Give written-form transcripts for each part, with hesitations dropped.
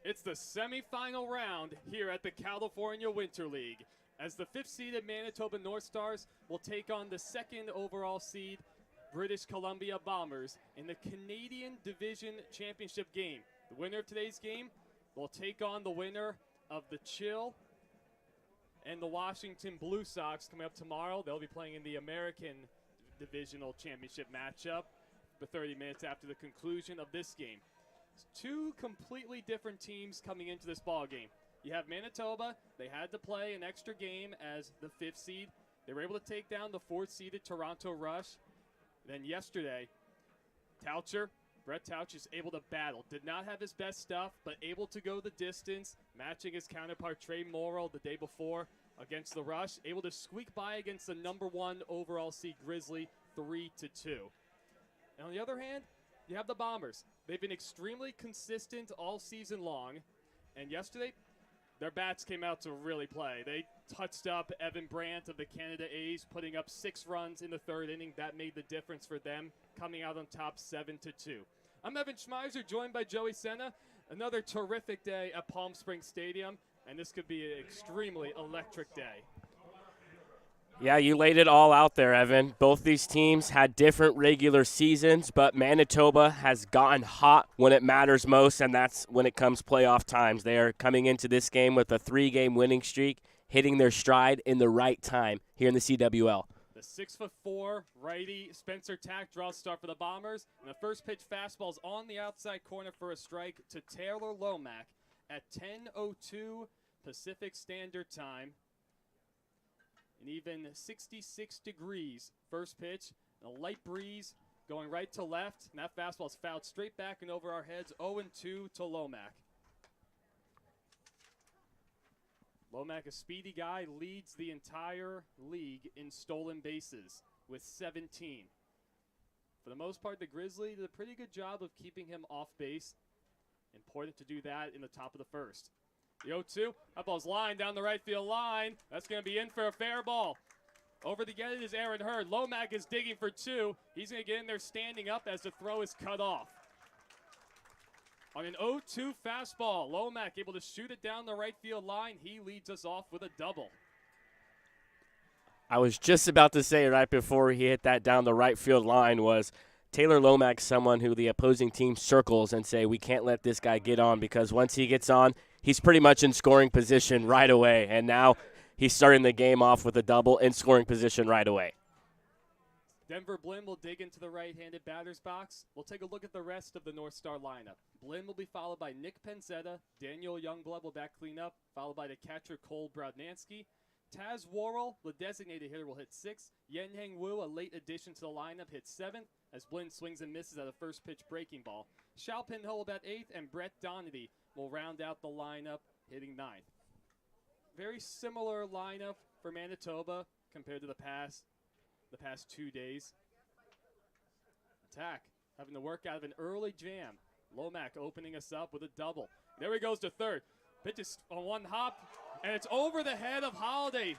It's the semifinal round here at the California Winter League, as the 5th-seeded Manitoba North Stars will take on the 2nd overall seed British Columbia Bombers in the Canadian Division Championship game. The winner of today's game will take on the winner of the Chill and the Washington Blue Sox coming up tomorrow. They'll be playing in the American Divisional Championship matchup for 30 minutes after the conclusion of this game. Two completely different teams coming into this ball game. You have Manitoba. They had to play an extra game as the 5th seed. They were able to take down the 4th-seeded Toronto Rush. Then yesterday, Brett Taucher is able to battle. Did not have his best stuff, but able to go the distance, matching his counterpart Trey Morrill the day before against the Rush. Able to squeak by against the #1 overall seed Grizzly 3-2. And on the other hand, you have the Bombers. They've been extremely consistent all season long, and yesterday, their bats came out to really play. They touched up Evan Brandt of the Canada A's, putting up 6 runs in the 3rd inning. That made the difference for them, coming out on top 7-2. I'm Evan Schmeiser, joined by Joey Senna. Another terrific day at Palm Springs Stadium, and this could be an extremely electric day. Yeah, you laid it all out there, Evan. Both these teams had different regular seasons, but Manitoba has gotten hot when it matters most, and that's when it comes playoff times. They are coming into this game with a 3-game winning streak, hitting their stride in the right time here in the CWL. The 6'4" righty Spencer Tack draws start for the Bombers, and the first pitch fastball is on the outside corner for a strike to Taylor Lomack at 10:02 Pacific Standard Time. And even 66 degrees first pitch, and a light breeze going right to left, and that fastball is fouled straight back and over our heads, 0-2 to Lomack. Lomack, a speedy guy, leads the entire league in stolen bases with 17. For the most part, the Grizzlies did a pretty good job of keeping him off base. Important to do that in the top of the first. The 0-2, that ball's lined down the right field line. That's going to be in for a fair ball. Over to get it is Aaron Hurd. Lomack is digging for 2. He's going to get in there standing up as the throw is cut off. On an 0-2 fastball, Lomack able to shoot it down the right field line. He leads us off with a double. I was just about to say right before he hit that down the right field line was Taylor Lomack, someone who the opposing team circles and say, we can't let this guy get on, because once he gets on, he's pretty much in scoring position right away. And now he's starting the game off with a double in scoring position right away. Denver Blinn will dig into the right-handed batter's box. We'll take a look at the rest of the North Star lineup. Blinn will be followed by Nick Penzetta. Daniel Youngblood will back cleanup, followed by the catcher Cole Brodnansky. Taz Worrell, the designated hitter, will hit 6th. Yen-Heng Wu, a late addition to the lineup, hits 7th, as Blinn swings and misses at a first pitch breaking ball. Xiaopin Ho will bat 8th, and Brett Donady will round out the lineup, hitting 9th. Very similar lineup for Manitoba compared to the past 2 days. Attack having to work out of an early jam. Lomack opening us up with a double. There he goes to third. Pitch is on one hop, and it's over the head of Holiday.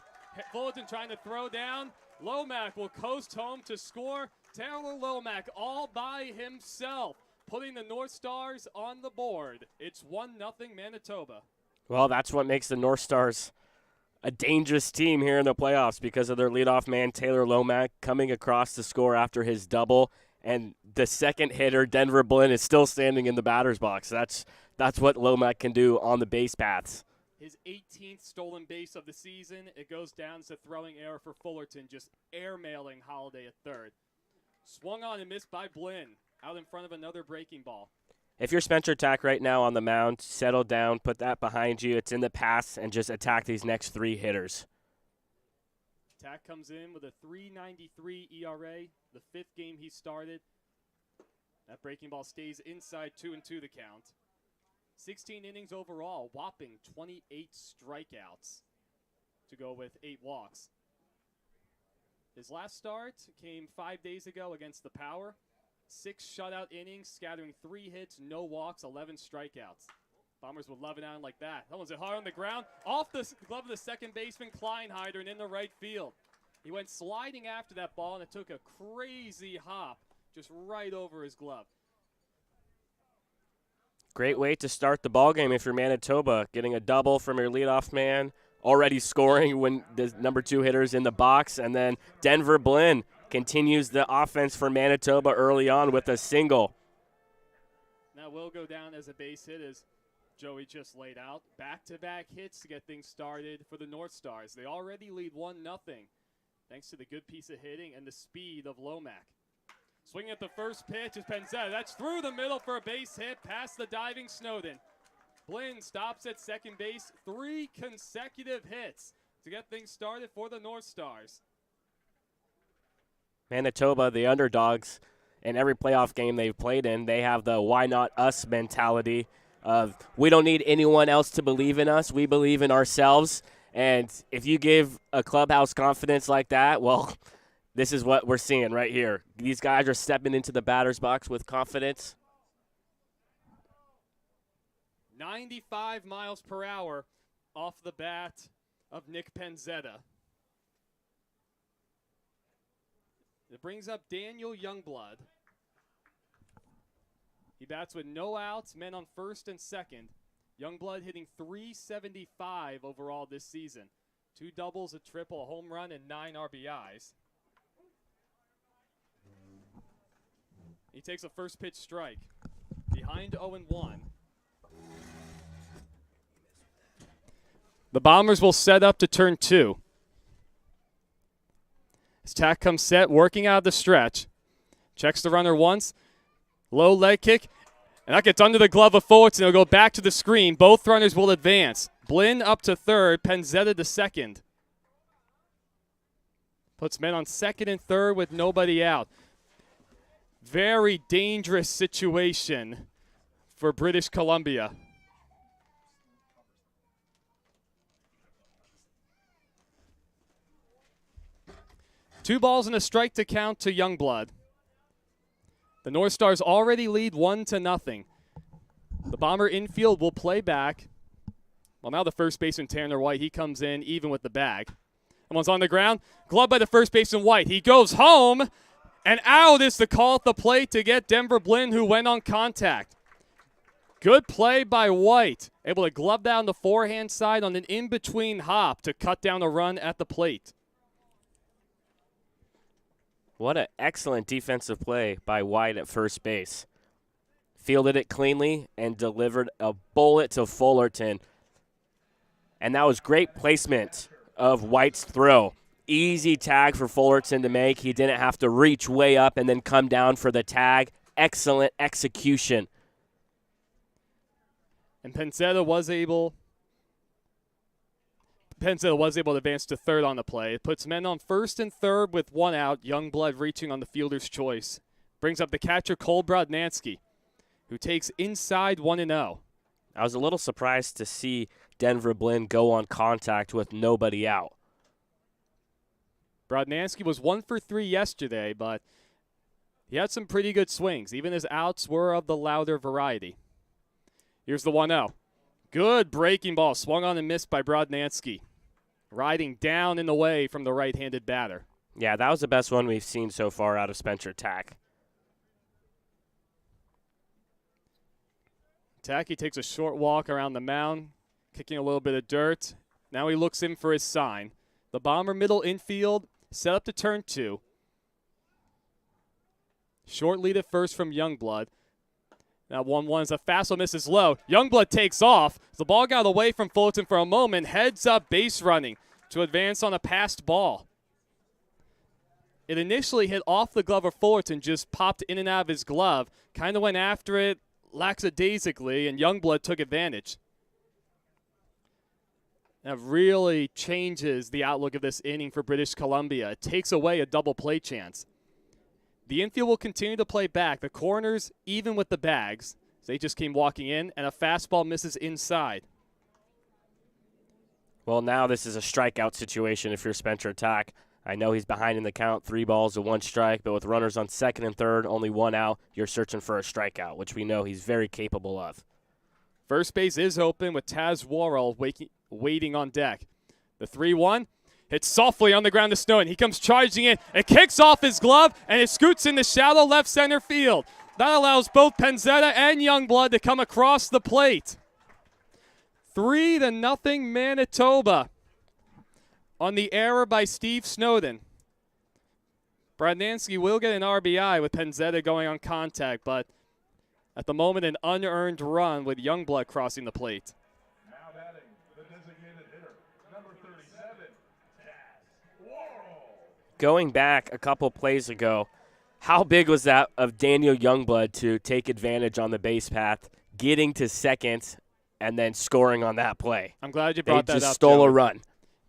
Fullerton trying to throw down. Lomack will coast home to score. Taylor Lomack all by himself, putting the North Stars on the board. It's 1-0 Manitoba. Well, that's what makes the North Stars a dangerous team here in the playoffs, because of their leadoff man, Taylor Lomack, coming across to score after his double. And the second hitter, Denver Blinn, is still standing in the batter's box. That's what Lomack can do on the base paths. His 18th stolen base of the season. It goes down to throwing error for Fullerton, just airmailing Holiday at third. Swung on and missed by Blinn, out in front of another breaking ball. If you're Spencer Tack right now on the mound, settle down, put that behind you. It's in the past, and just attack these next 3 hitters. Tack comes in with a .393 ERA, the 5th game he started. That breaking ball stays inside 2-2 the count. 16 innings overall, whopping 28 strikeouts to go with 8 walks. His last start came 5 days ago against the Power. 6 shutout innings, scattering 3 hits, no walks, 11 strikeouts. Bombers would love it out like that. That one's hard on the ground. Off the glove of the second baseman, Kleinheider, and in the right field. He went sliding after that ball, and it took a crazy hop just right over his glove. Great way to start the ballgame if you're Manitoba, getting a double from your leadoff man, already scoring when the number 2 hitter's in the box, and then Denver Blinn continues the offense for Manitoba early on with a single. That will go down as a base hit as Joey just laid out. Back-to-back hits to get things started for the North Stars. They already lead 1-0 thanks to the good piece of hitting and the speed of Lomac. Swinging at the first pitch is Penzetta. That's through the middle for a base hit past the diving Snowden. Blinn stops at second base. 3 consecutive hits to get things started for the North Stars. Manitoba, the underdogs, in every playoff game they've played in, they have the why not us mentality of we don't need anyone else to believe in us. We believe in ourselves. And if you give a clubhouse confidence like that, well, this is what we're seeing right here. These guys are stepping into the batter's box with confidence. 95 miles per hour off the bat of Nick Penzetta. It brings up Daniel Youngblood. He bats with no outs, men on first and second. Youngblood hitting .375 overall this season. 2 doubles, a triple, a home run, and 9 RBIs. He takes a first pitch strike. Behind 0-1. The Bombers will set up to turn 2. As Tack comes set, working out of the stretch. Checks the runner once. Low leg kick. And that gets under the glove of Fullerton. It'll go back to the screen. Both runners will advance. Blinn up to third. Penzetta to second. Puts men on second and third with nobody out. Very dangerous situation for British Columbia. Two balls and a strike to count to Youngblood. The North Stars already lead 1-0. The Bomber infield will play back. Well, now the first baseman, Tanner White, he comes in even with the bag. Someone's on the ground. Glove by the first baseman, White. He goes home, and out is the call at the plate to get Denver Blinn, who went on contact. Good play by White. Able to glove down the forehand side on an in-between hop to cut down a run at the plate. What an excellent defensive play by White at first base. Fielded it cleanly and delivered a bullet to Fullerton. And that was great placement of White's throw. Easy tag for Fullerton to make. He didn't have to reach way up and then come down for the tag. Excellent execution. And Penzetta was able to advance to third on the play. It puts men on first and third with 1 out. Youngblood reaching on the fielder's choice. Brings up the catcher, Cole Brodnansky, who takes inside 1-0. I was a little surprised to see Denver Blinn go on contact with nobody out. Brodnansky was 1 for 3 yesterday, but he had some pretty good swings. Even his outs were of the louder variety. Here's the 1-0. Good breaking ball. Swung on and missed by Brodnansky. Riding down in the way from the right-handed batter. Yeah, that was the best one we've seen so far out of Spencer Tack. Tacky takes a short walk around the mound, kicking a little bit of dirt. Now he looks in for his sign. The Bomber middle infield set up to turn 2. Short lead at first from Youngblood. Now 1-1 as a fastball misses low. Youngblood takes off. The ball got away from Fullerton for a moment. Heads up base running to advance on a passed ball. It initially hit off the glove of Fullerton, just popped in and out of his glove. Kind of went after it lackadaisically, and Youngblood took advantage. That really changes the outlook of this inning for British Columbia. It takes away a double play chance. The infield will continue to play back. The corners, even with the bags. They just came walking in, and a fastball misses inside. Well, now this is a strikeout situation if you're Spencer Tack. I know he's behind in the count, 3 balls to 1 strike, but with runners on second and third, only 1 out, you're searching for a strikeout, which we know he's very capable of. First base is open with Taz Worrell waiting on deck. The 3-1. Hits softly on the ground to Snowden. He comes charging in. It kicks off his glove, and it scoots into shallow left center field. That allows both Penzetta and Youngblood to come across the plate. 3-0 Manitoba on the error by Steve Snowden. Brodnansky will get an RBI with Penzetta going on contact, but at the moment an unearned run with Youngblood crossing the plate. Now batting, the designated hitter, number 37, Worrell. Going back a couple plays ago, how big was that of Daniel Youngblood to take advantage on the base path, getting to second, and then scoring on that play? I'm glad you brought that up. They just stole Joey. a run.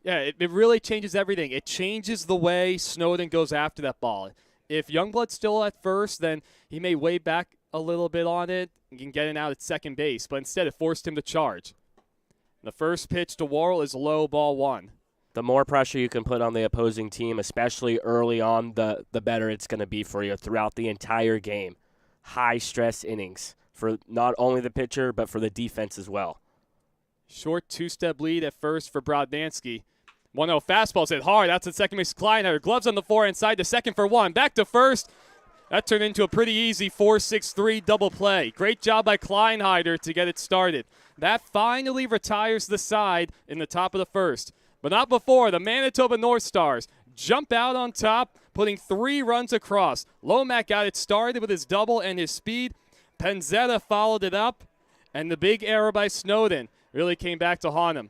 Yeah, it really changes everything. It changes the way Snowden goes after that ball. If Youngblood's still at first, then he may weigh back a little bit on it and can get it out at second base, but instead it forced him to charge. The first pitch to Worrell is low, ball 1. The more pressure you can put on the opposing team, especially early on, the better it's going to be for you throughout the entire game. High-stress innings for not only the pitcher, but for the defense as well. Short two-step lead at first for Brodnansky. 1-0 fastball hit hard. That's at second base. Kleinhardt. Gloves on the forehand side to second for 1. Back to first. That turned into a pretty easy 4-6-3 double play. Great job by Kleinhardt to get it started. That finally retires the side in the top of the first. But not before the Manitoba North Stars jump out on top, putting 3 runs across. Lomack got it started with his double and his speed. Penzetta followed it up, and the big error by Snowden really came back to haunt him.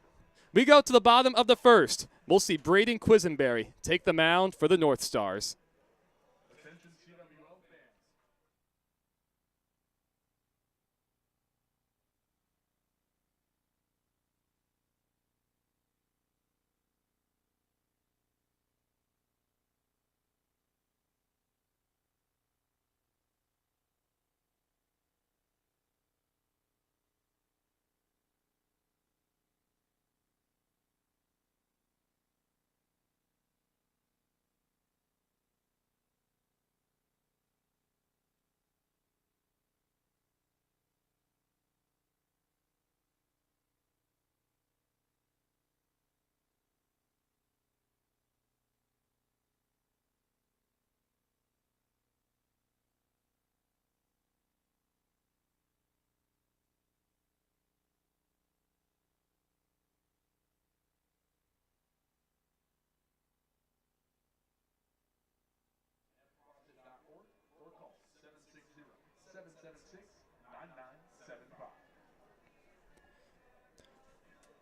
We go to the bottom of the first. We'll see Braden Quisenberry take the mound for the North Stars. Attention CWL fans.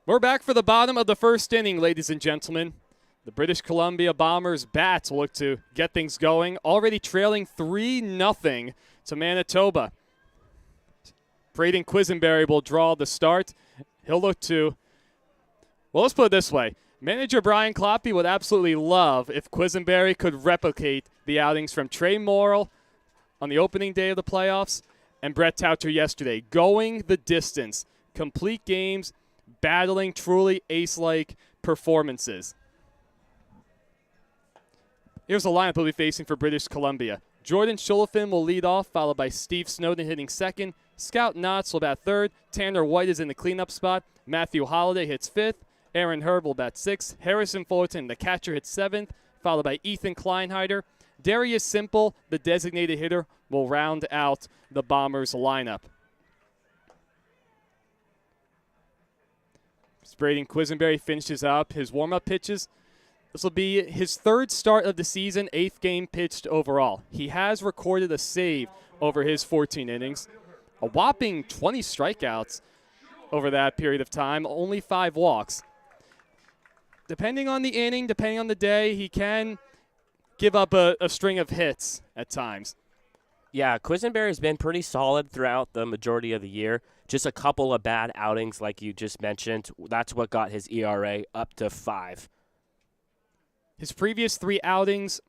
We're back for the bottom of the first inning, ladies and gentlemen. The British Columbia Bombers bats look to get things going, already trailing 3-0 to Manitoba. Braden Quisenberry will draw the start. He'll look to, well, let's put it this way. Manager Brian Kloppe would absolutely love if Quisenberry could replicate the outings from Trey Morrill on the opening day of the playoffs and Brett Taucher yesterday, going the distance, complete games, battling truly ace-like performances. Here's the lineup we'll be facing for British Columbia. Jordan Schulafin will lead off, followed by Steve Snowden hitting second. Scout Knotts will bat third. Tanner White is in the cleanup spot. Matthew Holliday hits fifth. Aaron Herb will bat sixth. Harrison Fullerton, the catcher, hits seventh, followed by Ethan Kleinhardt. Darius Simple, the designated hitter, will round out the Bombers lineup. Braden Quisenberry finishes up his warm-up pitches. This will be his 3rd start of the season, 8th game pitched overall. He has recorded a save over his 14 innings, a whopping 20 strikeouts over that period of time, only 5 walks. Depending on the inning, depending on the day, he can give up a string of hits at times. Yeah, Quisenberry's been pretty solid throughout the majority of the year. Just a couple of bad outings like you just mentioned. That's what got his ERA up to 5. His previous 3 outings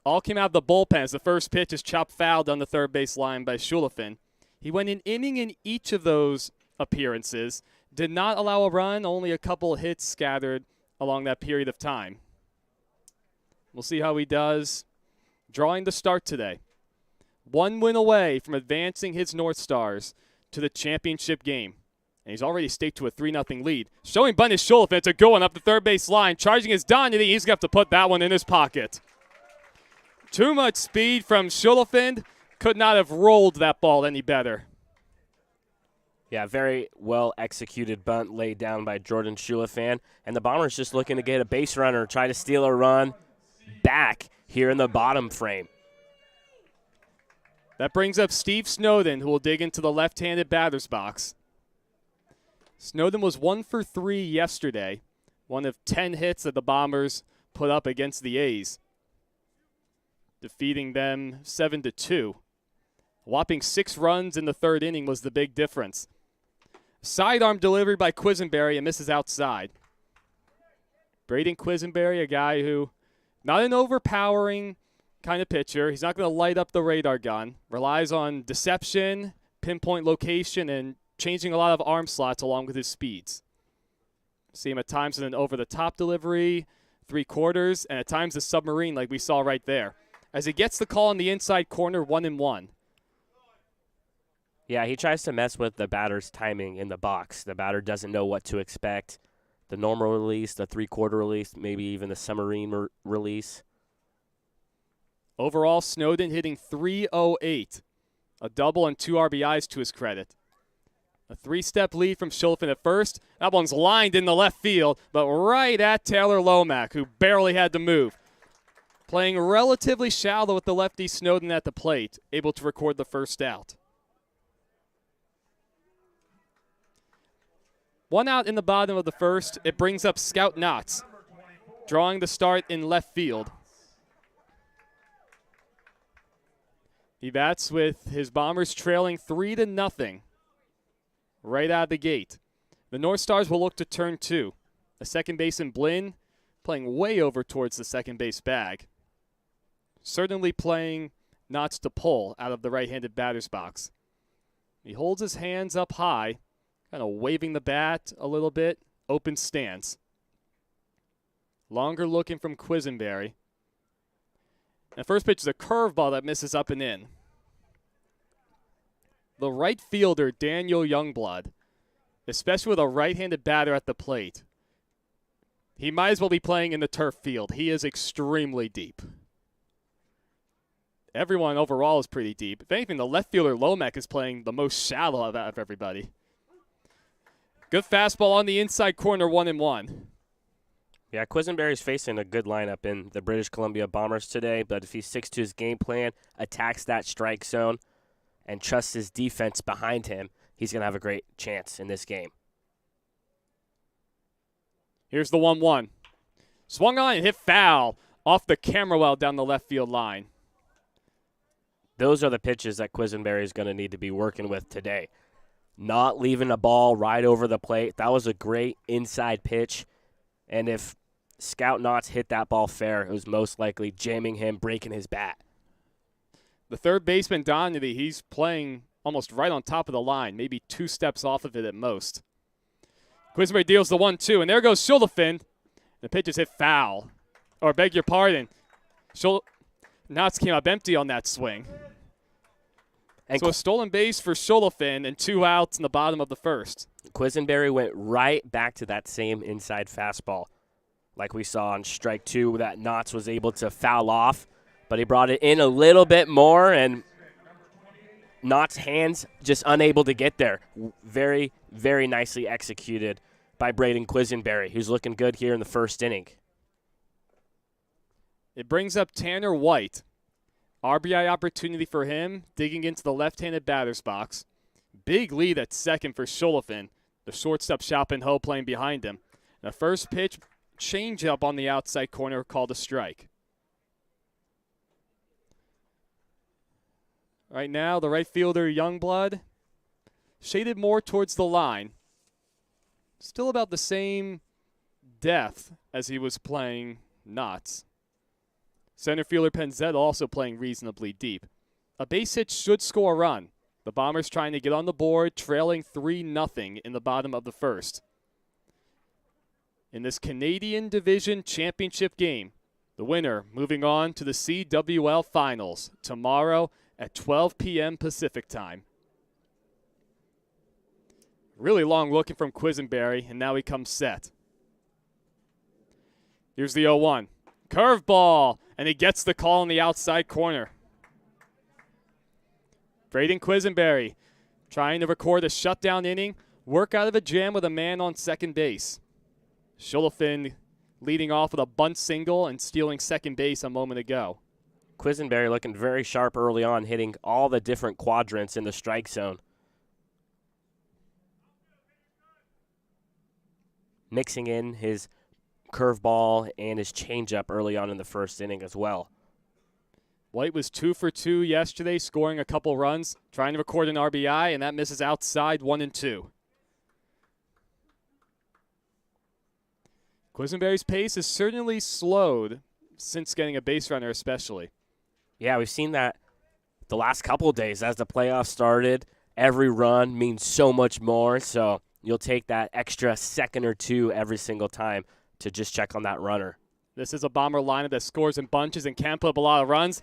all came out of the bullpen as the first pitch is chopped foul down the third base line by Schulafin. He went an inning in each of those appearances, did not allow a run, only a couple hits scattered along that period of time. We'll see how he does drawing the start today. 1 win away from advancing his North Stars to the championship game. And he's already staked to a 3-0 lead. Showing bunt is Schulafin to go on up the third base line. Charging his Donity. He's going to have to put that one in his pocket. Too much speed from Schulafin. could not have rolled that ball any better. Yeah, very well executed bunt laid down by Jordan Shulafan. And the Bombers just looking to get a base runner, try to steal a run back here in the bottom frame. That brings up Steve Snowden, who will dig into the left-handed batter's box. Snowden was 1 for 3 yesterday, one of 10 hits that the Bombers put up against the A's, defeating them 7-2. A whopping 6 runs in the third inning was the big difference. Sidearm delivery by Quisenberry and misses outside. Braden Quisenberry, a guy who, not an overpowering kind of pitcher. He's not going to light up the radar gun. Relies on deception, pinpoint location, and changing a lot of arm slots along with his speeds. See him at times in an over-the-top delivery, 3/4, and at times a submarine like we saw right there. As he gets the call in the inside corner, 1-1. Yeah, he tries to mess with the batter's timing in the box. The batter doesn't know what to expect. The normal release, the 3/4 release, maybe even the submarine release. Overall, Snowden hitting .308, a double and 2 RBIs to his credit. A 3-step lead from Shulafan at first. That one's lined in the left field, but right at Taylor Lomack, who barely had to move. Playing relatively shallow with the lefty Snowden at the plate, able to record the first out. 1 out in the bottom of the first. It brings up Scout Knotts, drawing the start in left field. He bats with his Bombers trailing 3-0 right out of the gate. The North Stars will look to turn 2. A second baseman, Blinn, playing way over towards the second base bag. Certainly playing Knotts to pull out of the right-handed batter's box. He holds his hands up high, kind of waving the bat a little bit, open stance. Longer looking from Quisenberry. And first pitch is a curveball that misses up and in. The right fielder, Daniel Youngblood, especially with a right-handed batter at the plate, he might as well be playing in the turf field. He is extremely deep. Everyone overall is pretty deep. If anything, the left fielder, Lomack, is playing the most shallow out of everybody. Good fastball on the inside corner, 1-1. Yeah, Quisenberry's facing a good lineup in the British Columbia Bombers today, but if he sticks to his game plan, attacks that strike zone, and trusts his defense behind him, he's going to have a great chance in this game. Here's the 1-1. Swung on and hit foul off the camera well down the left field line. Those are the pitches that Quisenberry is going to need to be working with today. Not leaving a ball right over the plate. That was a great inside pitch. And if Scout Knotts hit that ball fair, it was most likely jamming him, breaking his bat. The third baseman, Donady, he's playing almost right on top of the line, maybe 2 steps off of it at most. Quisenberry deals the 1-2, and there goes Shulafan. The pitch is hit foul. Or beg your pardon. Knotts came up empty on that swing. And so a stolen base for Shulafan and 2 outs in the bottom of the first. Quisenberry went right back to that same inside fastball like we saw on strike 2 that Knotts was able to foul off, but he brought it in a little bit more, and Knotts' hands just unable to get there. Very, very nicely executed by Braden Quisenberry, who's looking good here in the first inning. It brings up Tanner White. RBI opportunity for him, digging into the left-handed batter's box. Big lead at second for Shulafan. The shortstop Xiaopin Ho playing behind him. The first pitch, changeup on the outside corner, called a strike. Right now, the right fielder, Youngblood, shaded more towards the line. Still about the same depth as he was playing Knotts. Center fielder Penzetta also playing reasonably deep. A base hit should score a run. The Bombers trying to get on the board, trailing 3-0 in the bottom of the first. In this Canadian Division Championship game, the winner moving on to the CWL Finals tomorrow at 12 p.m. Pacific time. Really long looking from Quisenberry, and now he comes set. Here's the 0-1. Curveball, and he gets the call in the outside corner. Braden Quisenberry trying to record a shutdown inning, work out of a jam with a man on second base. Schulafin leading off with a bunt single and stealing second base a moment ago. Quisenberry looking very sharp early on, hitting all the different quadrants in the strike zone. Mixing in his curveball and his changeup early on in the first inning as well. White was 2 for 2 yesterday, scoring a couple runs, trying to record an RBI, and that misses outside 1-2. Quisenberry's pace has certainly slowed since getting a base runner especially. Yeah, we've seen that the last couple of days as the playoffs started. Every run means so much more, so you'll take that extra second or two every single time to just check on that runner. This is a Bomber lineup that scores in bunches and can put up a lot of runs.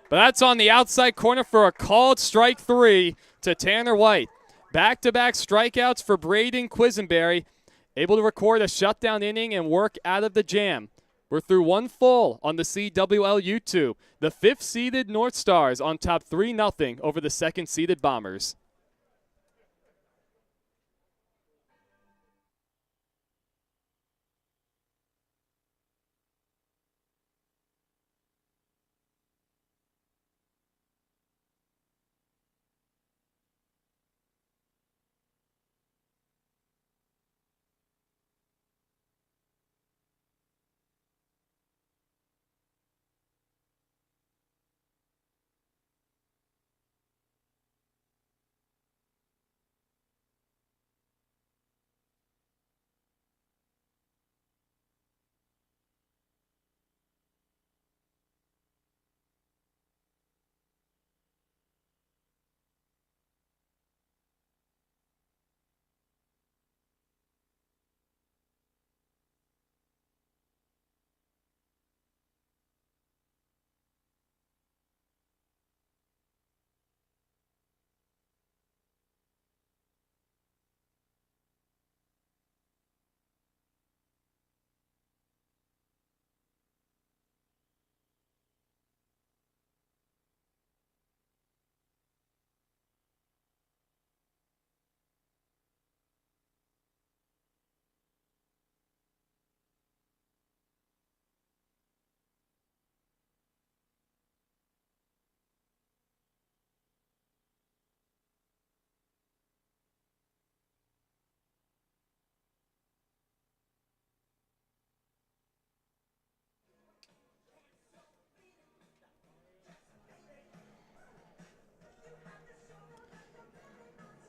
But that's on the outside corner for a called strike 3 to Tanner White. Back-to-back strikeouts for Braden Quisenberry, able to record a shutdown inning and work out of the jam. We're through one full on the CWL YouTube. The 5th-seeded North Stars on top 3-0 over the 2nd-seeded Bombers.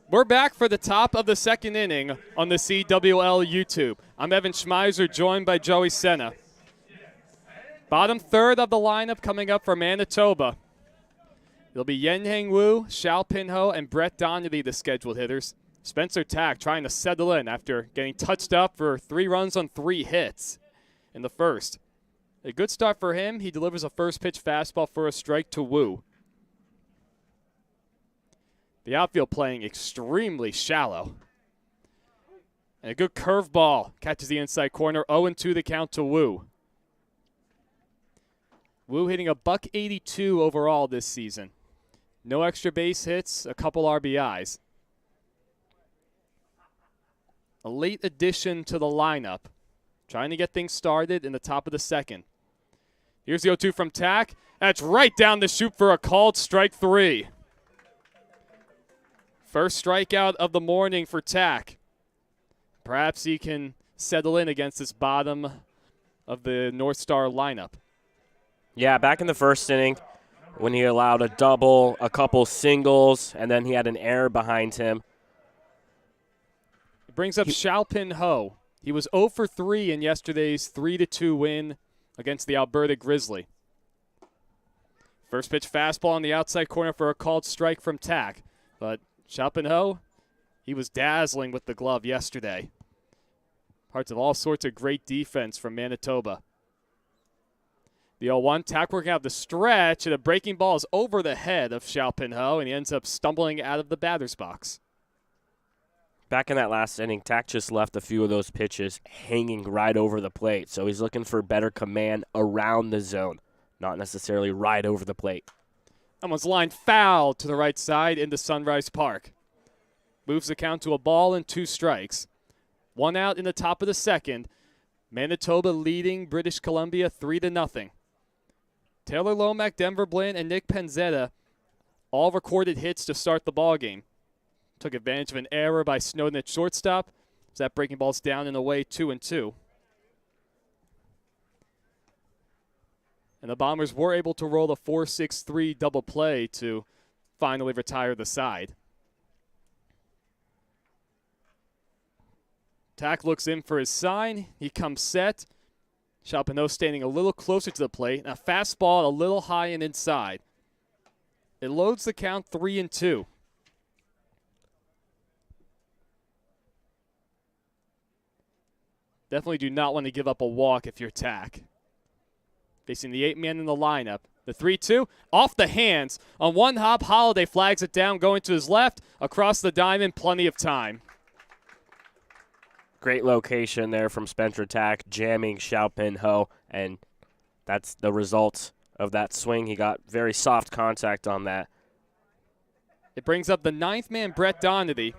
We're back for the top of the 2nd inning on the CWL YouTube. I'm Evan Schmeiser, joined by Joey Senna. Bottom third of the lineup coming up for Manitoba. It'll be Yen-Heng Wu, Xiao Pinho, and Brett Donnelly, the scheduled hitters. Spencer Tack trying to settle in after getting touched up for 3 runs on 3 hits in the first. A good start for him. He delivers a first pitch fastball for a strike to Wu. The outfield playing extremely shallow. And a good curveball catches the inside corner. 0-2 the count to Wu. Wu hitting a .182 overall this season. No extra base hits, a couple RBIs. A late addition to the lineup. Trying to get things started in the top of the 2nd. Here's the 0-2 from Tack. That's right down the chute for a called strike 3. First strikeout of the morning for Tack. Perhaps he can settle in against this bottom of the North Star lineup. Yeah, back in the first inning when he allowed a double, a couple singles, and then he had an error behind him. It brings up Xiao Pinho. He was 0 for 3 in yesterday's 3-2 win against the Alberta Grizzly. First pitch fastball on the outside corner for a called strike from Tack. But Xiao Pinho, he was dazzling with the glove yesterday. Parts of all sorts of great defense from Manitoba. The 0-1, Tack working out the stretch, and a breaking ball is over the head of Xiao Pinho, and he ends up stumbling out of the batter's box. Back in that last inning, Tack just left a few of those pitches hanging right over the plate, so he's looking for better command around the zone, not necessarily right over the plate. That one's lined foul to the right side into Sunrise Park. Moves the count to a ball and 2 strikes. 1 out in the top of the second. Manitoba leading British Columbia 3-0. Taylor Lomack, Denver Bland, and Nick Penzetta all recorded hits to start the ballgame. Took advantage of an error by Snowden at shortstop. As that breaking ball's down and away 2-2. And the Bombers were able to roll a 4-6-3 double play to finally retire the side. Tack looks in for his sign. He comes set. Chapinot standing a little closer to the plate. A fastball a little high and inside. It loads the count 3-2. Definitely do not want to give up a walk if you're Tack. Facing the 8-man in the lineup. The 3-2 off the hands. On one hop, Holiday flags it down, going to his left. Across the diamond, plenty of time. Great location there from Spencer Tack, jamming Xiaopin Ho, and that's the result of that swing. He got very soft contact on that. It brings up the 9th man, Brett Donady.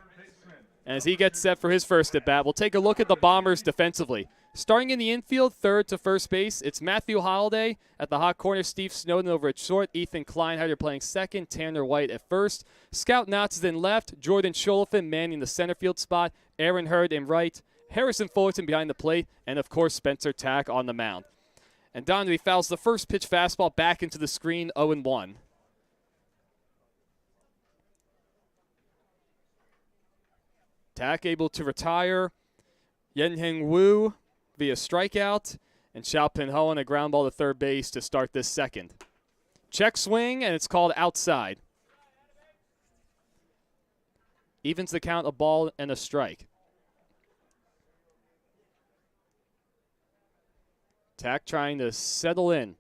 And as he gets set for his first at-bat, we'll take a look at the Bombers defensively. Starting in the infield, third to first base, it's Matthew Holiday. At the hot corner, Steve Snowden over at short. Ethan Kleinheider playing second. Tanner White at first. Scout Knotts is in left. Jordan Scholifin manning the center field spot. Aaron Hurd in right. Harrison Fullerton behind the plate. And, of course, Spencer Tack on the mound. And Donady fouls the first pitch fastball back into the screen, 0-1. Tack able to retire. Yenheng Wu via strikeout, and Xiaopin Ho on a ground ball to third base to start this second. Check swing, and it's called outside. Evens the count, a ball and a strike. Tack trying to settle in.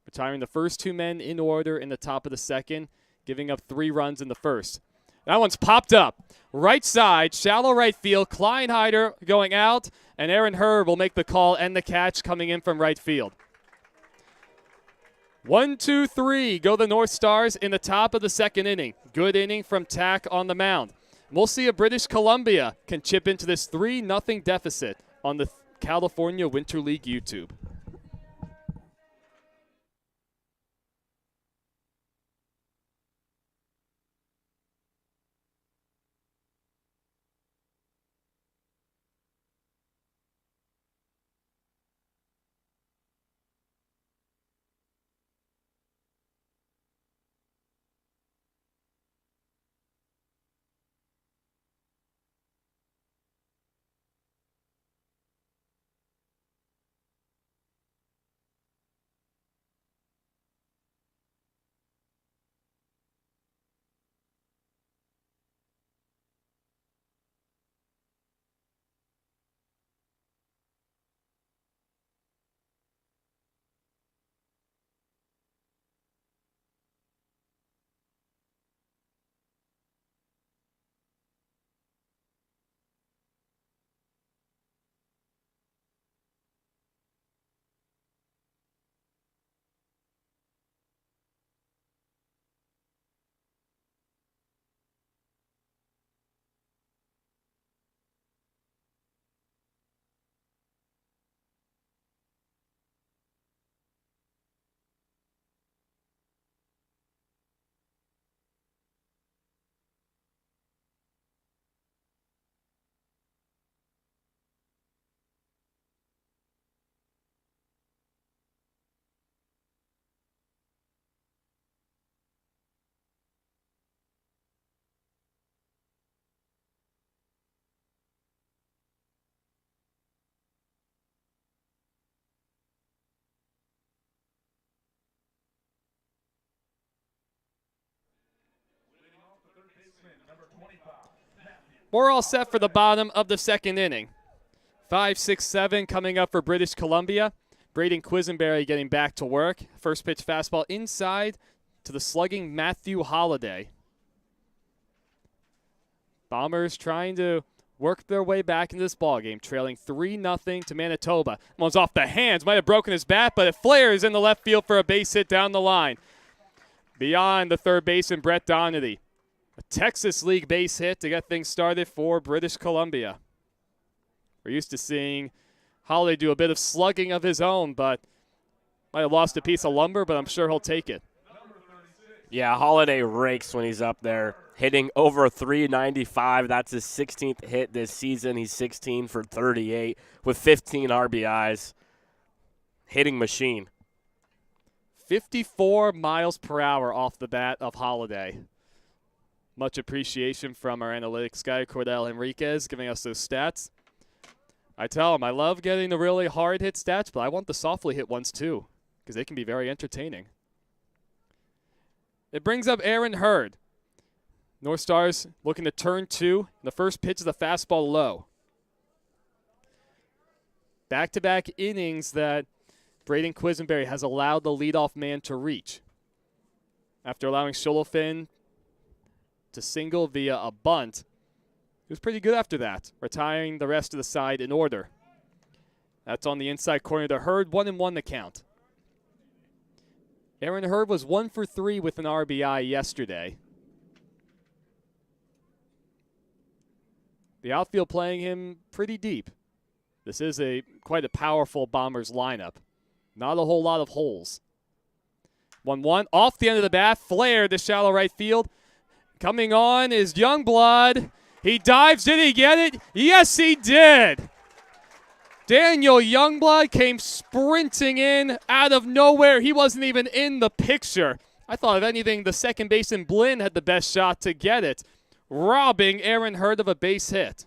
Retiring the first 2 men in order in the top of the second, giving up 3 runs in the first. That one's popped up. Right side, shallow right field. Kleinheider going out, and Aaron Hurd will make the call and the catch coming in from right field. 1-2-3 go the North Stars in the top of the second inning. Good inning from Tack on the mound. We'll see if British Columbia can chip into this 3-0 deficit on the California Winter League YouTube. We're all set for the bottom of the second inning. 5, 6, 7 coming up for British Columbia. Braden Quisenberry getting back to work. First pitch fastball inside to the slugging Matthew Holiday. Bombers trying to work their way back into this ballgame, trailing 3-0 to Manitoba. One's off the hands, might have broken his bat, but it flares in the left field for a base hit down the line. Beyond the third baseman, Brett Donady. A Texas League base hit to get things started for British Columbia. We're used to seeing Holiday do a bit of slugging of his own, but might have lost a piece of lumber, but I'm sure he'll take it. Yeah, Holiday rakes when he's up there, hitting over 395. That's his 16th hit this season. He's 16 for 38 with 15 RBIs. Hitting machine. 54 miles per hour off the bat of Holiday. Much appreciation from our analytics guy, Cordell Henriquez, giving us those stats. I tell him I love getting the really hard hit stats, but I want the softly hit ones too, because they can be very entertaining. It brings up Aaron Hurd. North Stars looking to turn 2. The first pitch is the fastball low. Back-to-back innings that Braden Quisenberry has allowed the leadoff man to reach. After allowing Sholofin to single via a bunt, he was pretty good after that, retiring the rest of the side in order. That's on the inside corner to Hurd, 1-1 the count. Aaron Hurd was 1 for 3 with an RBI yesterday. The outfield playing him pretty deep. This is quite a powerful Bombers lineup. Not a whole lot of holes. 1-1 off the end of the bat, flare to shallow right field. Coming on is Youngblood. He dives. Did he get it? Yes, he did. Daniel Youngblood came sprinting in out of nowhere. He wasn't even in the picture. I thought, if anything, the second baseman Blinn had the best shot to get it, robbing Aaron Hurd of a base hit.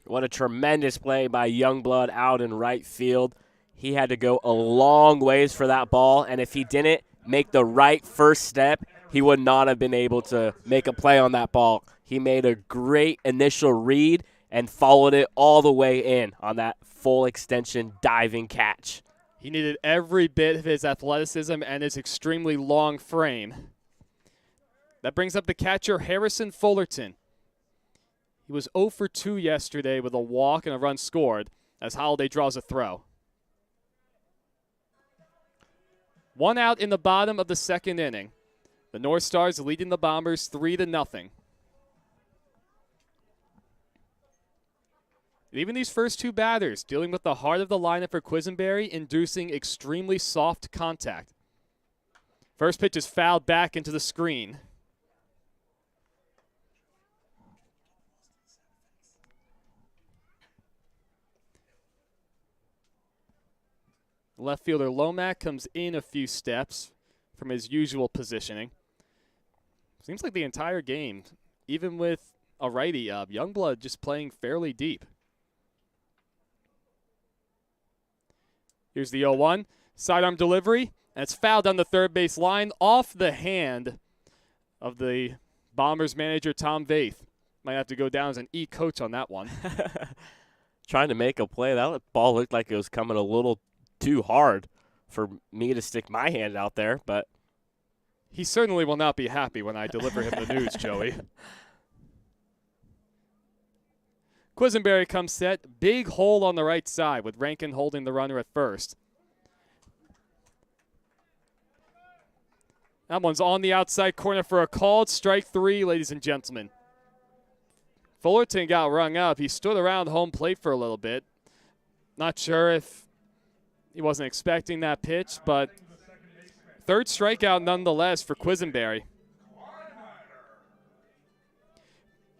What a tremendous play by Youngblood out in right field. He had to go a long ways for that ball, and if he didn't make the right first step, he would not have been able to make a play on that ball. He made a great initial read and followed it all the way in on that full extension diving catch. He needed every bit of his athleticism and his extremely long frame. That brings up the catcher, Harrison Fullerton. He was 0 for 2 yesterday with a walk and a run scored as Holiday draws a throw. 1 out in the bottom of the second inning. The North Stars leading the Bombers 3-0. Even these first 2 batters dealing with the heart of the lineup for Quisenberry, inducing extremely soft contact. First pitch is fouled back into the screen. Left fielder Lomack comes in a few steps from his usual positioning. Seems like the entire game, even with a righty Youngblood just playing fairly deep. Here's the 0-1. Sidearm delivery, and it's fouled on the third base line off the hand of the Bombers manager, Tom Vaith. Might have to go down as an E-coach on that one. Trying to make a play. That ball looked like it was coming a little too hard for me to stick my hand out there, but he certainly will not be happy when I deliver him the news, Joey. Quisenberry comes set. Big hole on the right side with Rankin holding the runner at first. That one's on the outside corner for a called strike 3, ladies and gentlemen. Fullerton got rung up. He stood around home plate for a little bit. Not sure if he wasn't expecting that pitch, but third strikeout nonetheless for Quisenberry.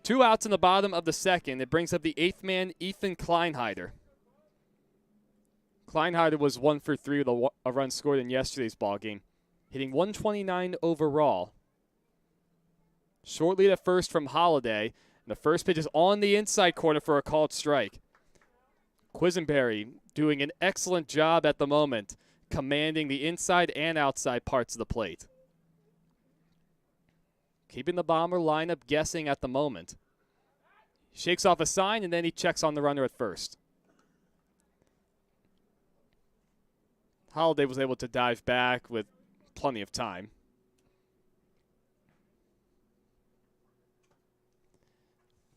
2 outs in the bottom of the second. It brings up the 8th man, Ethan Kleinheider. Kleinheider was 1 for 3 with a run scored in yesterday's ballgame, hitting 129 overall. Short lead at first from Holiday. And the first pitch is on the inside corner for a called strike. Quisenberry doing an excellent job at the moment, commanding the inside and outside parts of the plate. Keeping the Bomber lineup guessing at the moment. Shakes off a sign, and then he checks on the runner at first. Holiday was able to dive back with plenty of time.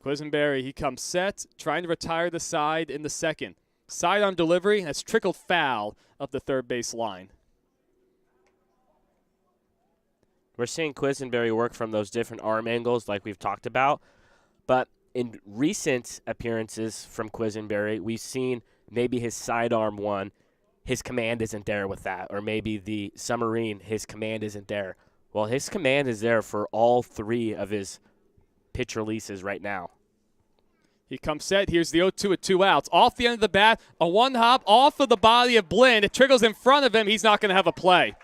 Quisenberry, he comes set, trying to retire the side in the second. Sidearm delivery has trickled foul up the third base line. We're seeing Quisenberry work from those different arm angles like we've talked about. But in recent appearances from Quisenberry, we've seen maybe his sidearm one, his command isn't there with that. Or maybe the submarine, his command isn't there. Well, his command is there for all three of his pitch releases right now. He comes set. Here's the 0-2 with 2 outs. Off the end of the bat, a one hop off of the body of Blinn. It trickles in front of him. He's not going to have a play.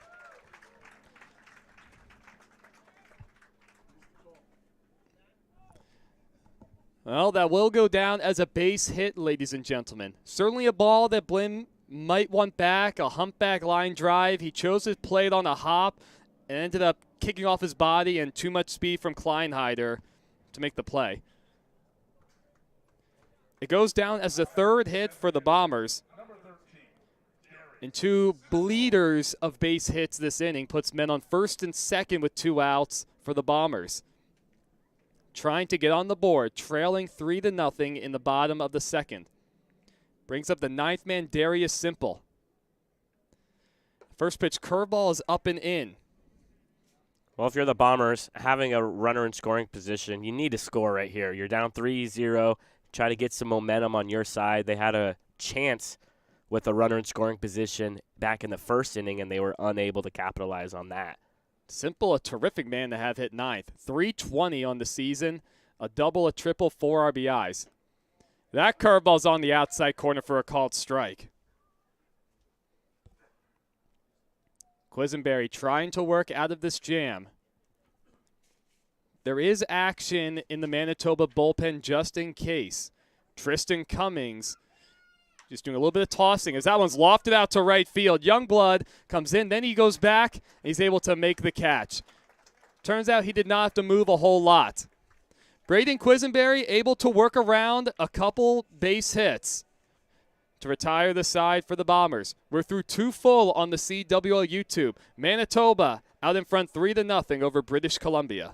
Well, that will go down as a base hit, ladies and gentlemen. Certainly a ball that Blinn might want back, a humpback line drive. He chose to play it on a hop and ended up kicking off his body and too much speed from Kleinheider to make the play. It goes down as the third hit for the Bombers. And 2 bleeders of base hits this inning puts men on first and second with 2 outs for the Bombers. Trying to get on the board, trailing 3-0 in the bottom of the second. Brings up the 9th man, Darius Simple. First pitch curveball is up and in. Well, if you're the Bombers, having a runner in scoring position, you need to score right here. You're down 3-0. Try to get some momentum on your side. They had a chance with a runner in scoring position back in the first inning, and they were unable to capitalize on that. Simple, a terrific man to have hit 9th. 320 on the season, a double, a triple, 4 RBIs. That curveball's on the outside corner for a called strike. Quisenberry trying to work out of this jam. There is action in the Manitoba bullpen just in case. Tristan Cummings just doing a little bit of tossing as that one's lofted out to right field. Youngblood comes in, then he goes back, and he's able to make the catch. Turns out he did not have to move a whole lot. Braden Quisenberry able to work around a couple base hits to retire the side for the Bombers. We're through 2 full on the CWL YouTube. Manitoba out in front 3-0 over British Columbia.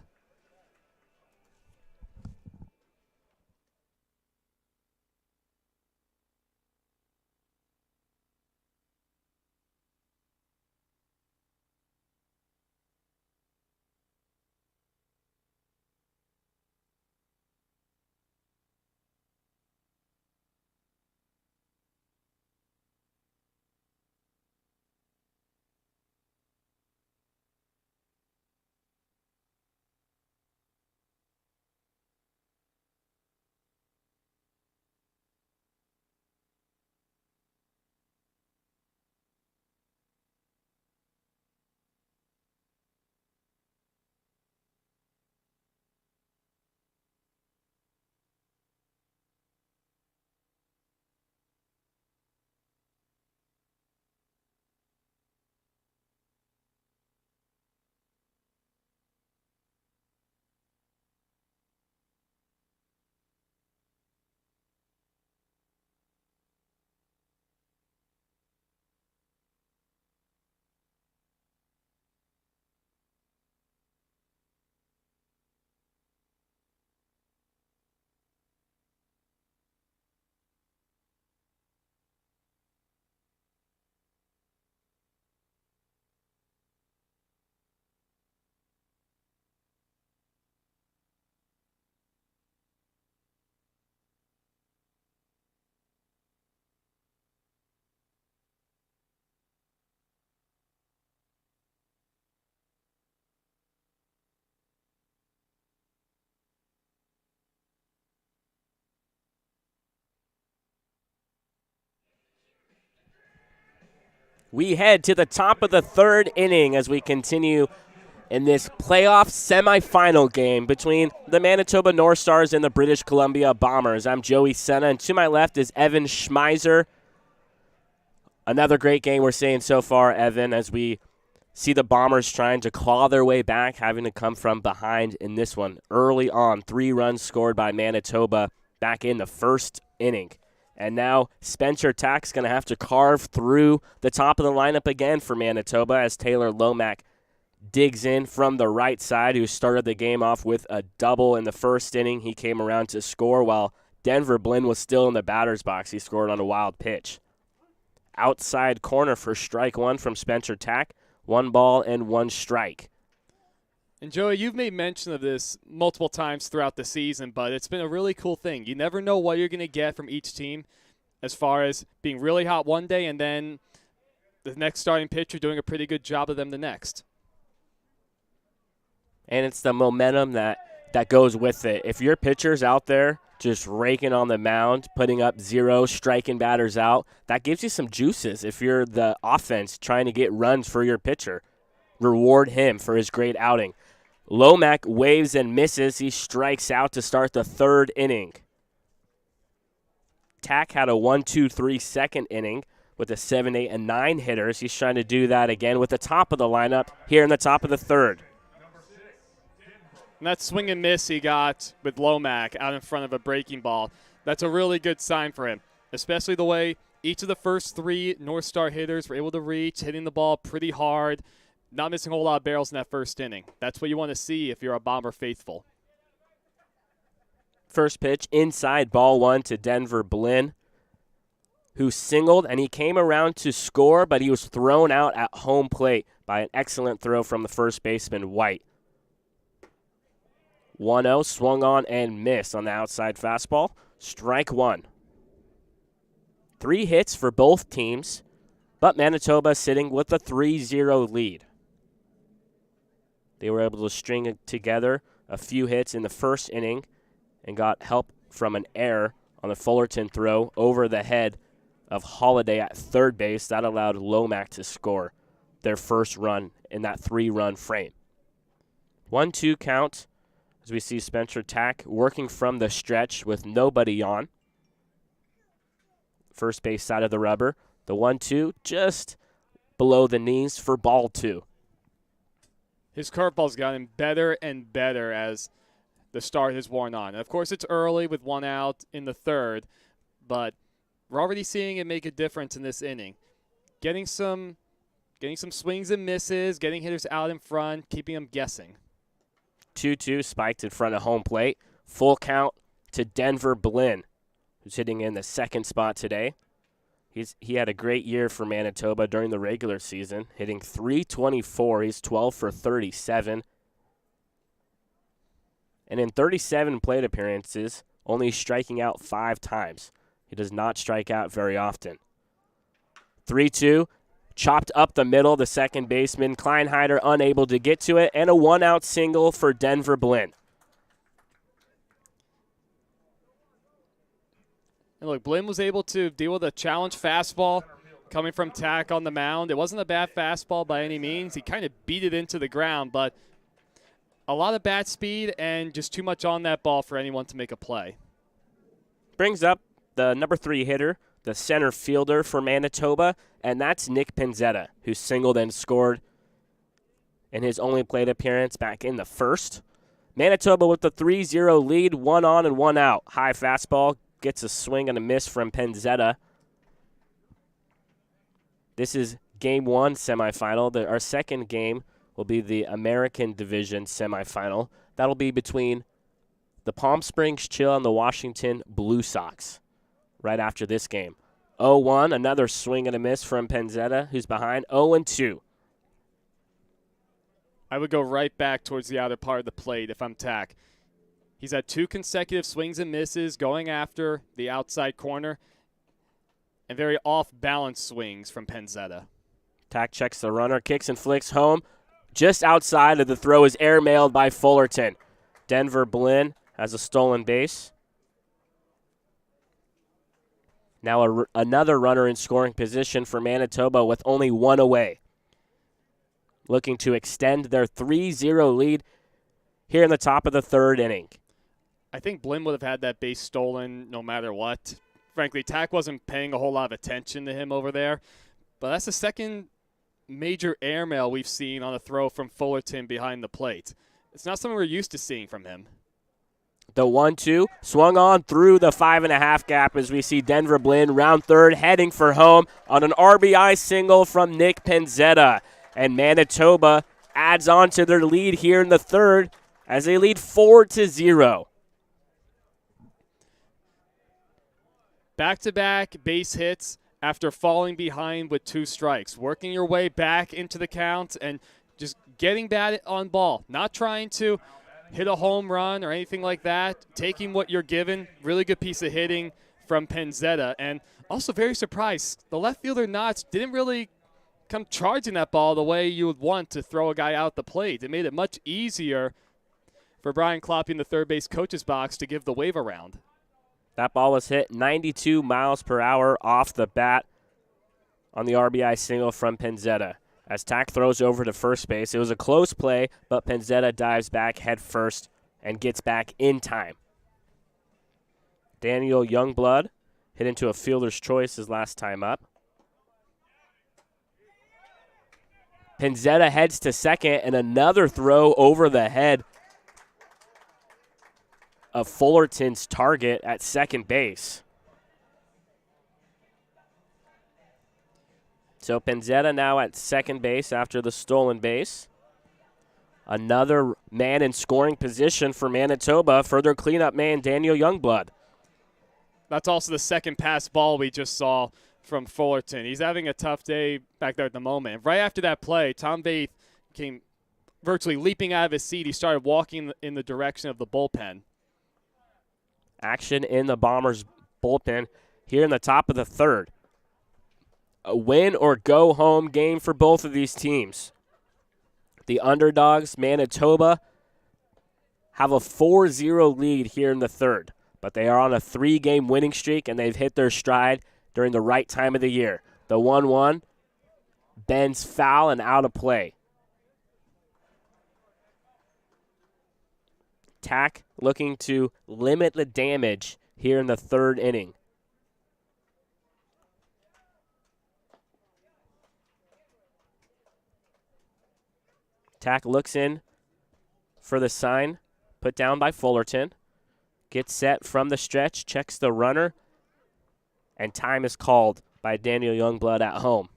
We head to the top of the third inning as we continue in this playoff semifinal game between the Manitoba North Stars and the British Columbia Bombers. I'm Joey Senna, and to my left is Evan Schmeiser. Another great game we're seeing so far, Evan, as we see the Bombers trying to claw their way back, having to come from behind in this one. Early on, 3 runs scored by Manitoba back in the first inning. And now Spencer Tack's going to have to carve through the top of the lineup again for Manitoba as Taylor Lomack digs in from the right side, who started the game off with a double in the first inning. He came around to score while Denver Blinn was still in the batter's box. He scored on a wild pitch. Outside corner for strike 1 from Spencer Tack. 1 ball and 1 strike. And Joey, you've made mention of this multiple times throughout the season, but it's been a really cool thing. You never know what you're going to get from each team as far as being really hot one day and then the next starting pitcher doing a pretty good job of them the next. And it's the momentum that goes with it. If your pitcher's out there just raking on the mound, putting up 0, striking batters out, that gives you some juices. If you're the offense trying to get runs for your pitcher, reward him for his great outing. Lomack waves and misses. He strikes out to start the 3rd inning. Tack had a 1-2-3 second inning with a 7, 8, and 9 hitters. He's trying to do that again with the top of the lineup here in the top of the 3rd. And that swing and miss he got with Lomack out in front of a breaking ball, that's a really good sign for him, especially the way each of the first 3 North Star hitters were able to reach, hitting the ball pretty hard, not missing a whole lot of barrels in that first inning. That's what you want to see if you're a Bomber faithful. First pitch inside, ball 1 to Denver Blinn, who singled, and he came around to score, but he was thrown out at home plate by an excellent throw from the first baseman, White. 1-0, swung on and missed on the outside fastball. Strike 1. 3 hits for both teams, but Manitoba sitting with a 3-0 lead. They were able to string together a few hits in the first inning and got help from an error on the Fullerton throw over the head of Holiday at third base. That allowed Lomack to score their first run in that 3-run frame. 1-2 count as we see Spencer Tack working from the stretch with nobody on. First base side of the rubber. The 1-2 just below the knees for ball 2. His curveball's gotten better and better as the start has worn on. And of course, it's early with 1 out in the 3rd, but we're already seeing it make a difference in this inning. Getting some swings and misses, getting hitters out in front, keeping them guessing. 2-2 spiked in front of home plate. Full count to Denver Blinn, who's hitting in the 2nd spot today. He had a great year for Manitoba during the regular season, hitting .324. He's 12 for 37. And in 37 plate appearances, only striking out 5 times. He does not strike out very often. 3-2, chopped up the middle, the second baseman, Kleinheider unable to get to it, and a 1-out single for Denver Blinn. And look, Blinn was able to deal with a challenge fastball coming from Tack on the mound. It wasn't a bad fastball by any means. He kind of beat it into the ground, but a lot of bat speed and just too much on that ball for anyone to make a play. Brings up the number 3 hitter, the center fielder for Manitoba, and that's Nick Pinzetta, who singled and scored in his only plate appearance back in the 1st. Manitoba with the 3-0 lead, 1 on and 1 out. High fastball gets a swing and a miss from Pinzetta. This is Game 1 semifinal. Our second game will be the American Division semifinal. That'll be between the Palm Springs Chill and the Washington Blue Sox right after this game. 0-1, another swing and a miss from Pinzetta, who's behind. 0-2. I would go right back towards the outer part of the plate if I'm Tack. He's had 2 consecutive swings and misses going after the outside corner and very off-balance swings from Pinzetta. Tack checks the runner, kicks and flicks home. Just outside of the throw is airmailed by Fullerton. Denver Blinn has a stolen base. Now another runner in scoring position for Manitoba with only 1 away. Looking to extend their 3-0 lead here in the top of the 3rd inning. I think Blinn would have had that base stolen no matter what. Frankly, Tack wasn't paying a whole lot of attention to him over there. But that's the second major airmail we've seen on a throw from Fullerton behind the plate. It's not something we're used to seeing from him. The 1-2 swung on through the 5.5 gap as we see Denver Blinn round 3rd heading for home on an RBI single from Nick Pinzetta. And Manitoba adds on to their lead here in the 3rd as they lead 4-0. Back-to-back base hits after falling behind with 2 strikes. Working your way back into the count and just getting bad on ball, not trying to hit a home run or anything like that, taking what you're given. Really good piece of hitting from Penzetta. And also very surprised, the left fielder Knotts didn't really come charging that ball the way you would want to throw a guy out the plate. It made it much easier for Brian Kloppe in the third base coach's box to give the wave around. That ball was hit 92 miles per hour off the bat on the RBI single from Penzetta. As Tack throws over to first base, it was a close play, but Penzetta dives back head first and gets back in time. Daniel Youngblood hit into a fielder's choice his last time up. Penzetta heads to second, and another throw over the head of Fullerton's target at second base. So Penzetta now at second base after the stolen base. Another man in scoring position for Manitoba. Further cleanup man, Daniel Youngblood. That's also the second pass ball we just saw from Fullerton. He's having a tough day back there at the moment. Right after that play, Tom Baith came virtually leaping out of his seat. He started walking in the direction of the bullpen. Action in the Bombers' bullpen here in the top of the third. A win or go home game for both of these teams. The underdogs, Manitoba, have a 4-0 lead here in the third, but they are on a 3-game winning streak, and they've hit their stride during the right time of the year. The 1-1 bends foul and out of play. Tack looking to limit the damage here in the third inning. Tack looks in for the sign put down by Fullerton. Gets set from the stretch, checks the runner, and time is called by Daniel Youngblood at home.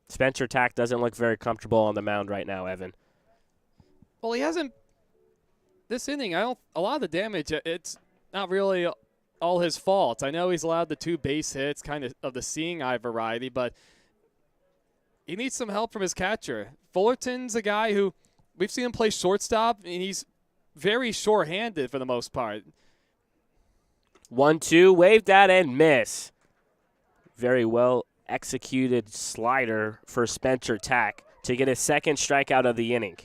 Spencer Tack doesn't look very comfortable on the mound right now, Evan. Well, he hasn't this inning. A lot of the damage, it's not really all his fault. I know he's allowed the 2 base hits, kind of the seeing eye variety, but he needs some help from his catcher. Fullerton's a guy who we've seen him play shortstop, and he's very sure-handed for the most part. 1-2, wave that and miss. Very well executed slider for Spencer Tack to get his second strikeout of the inning.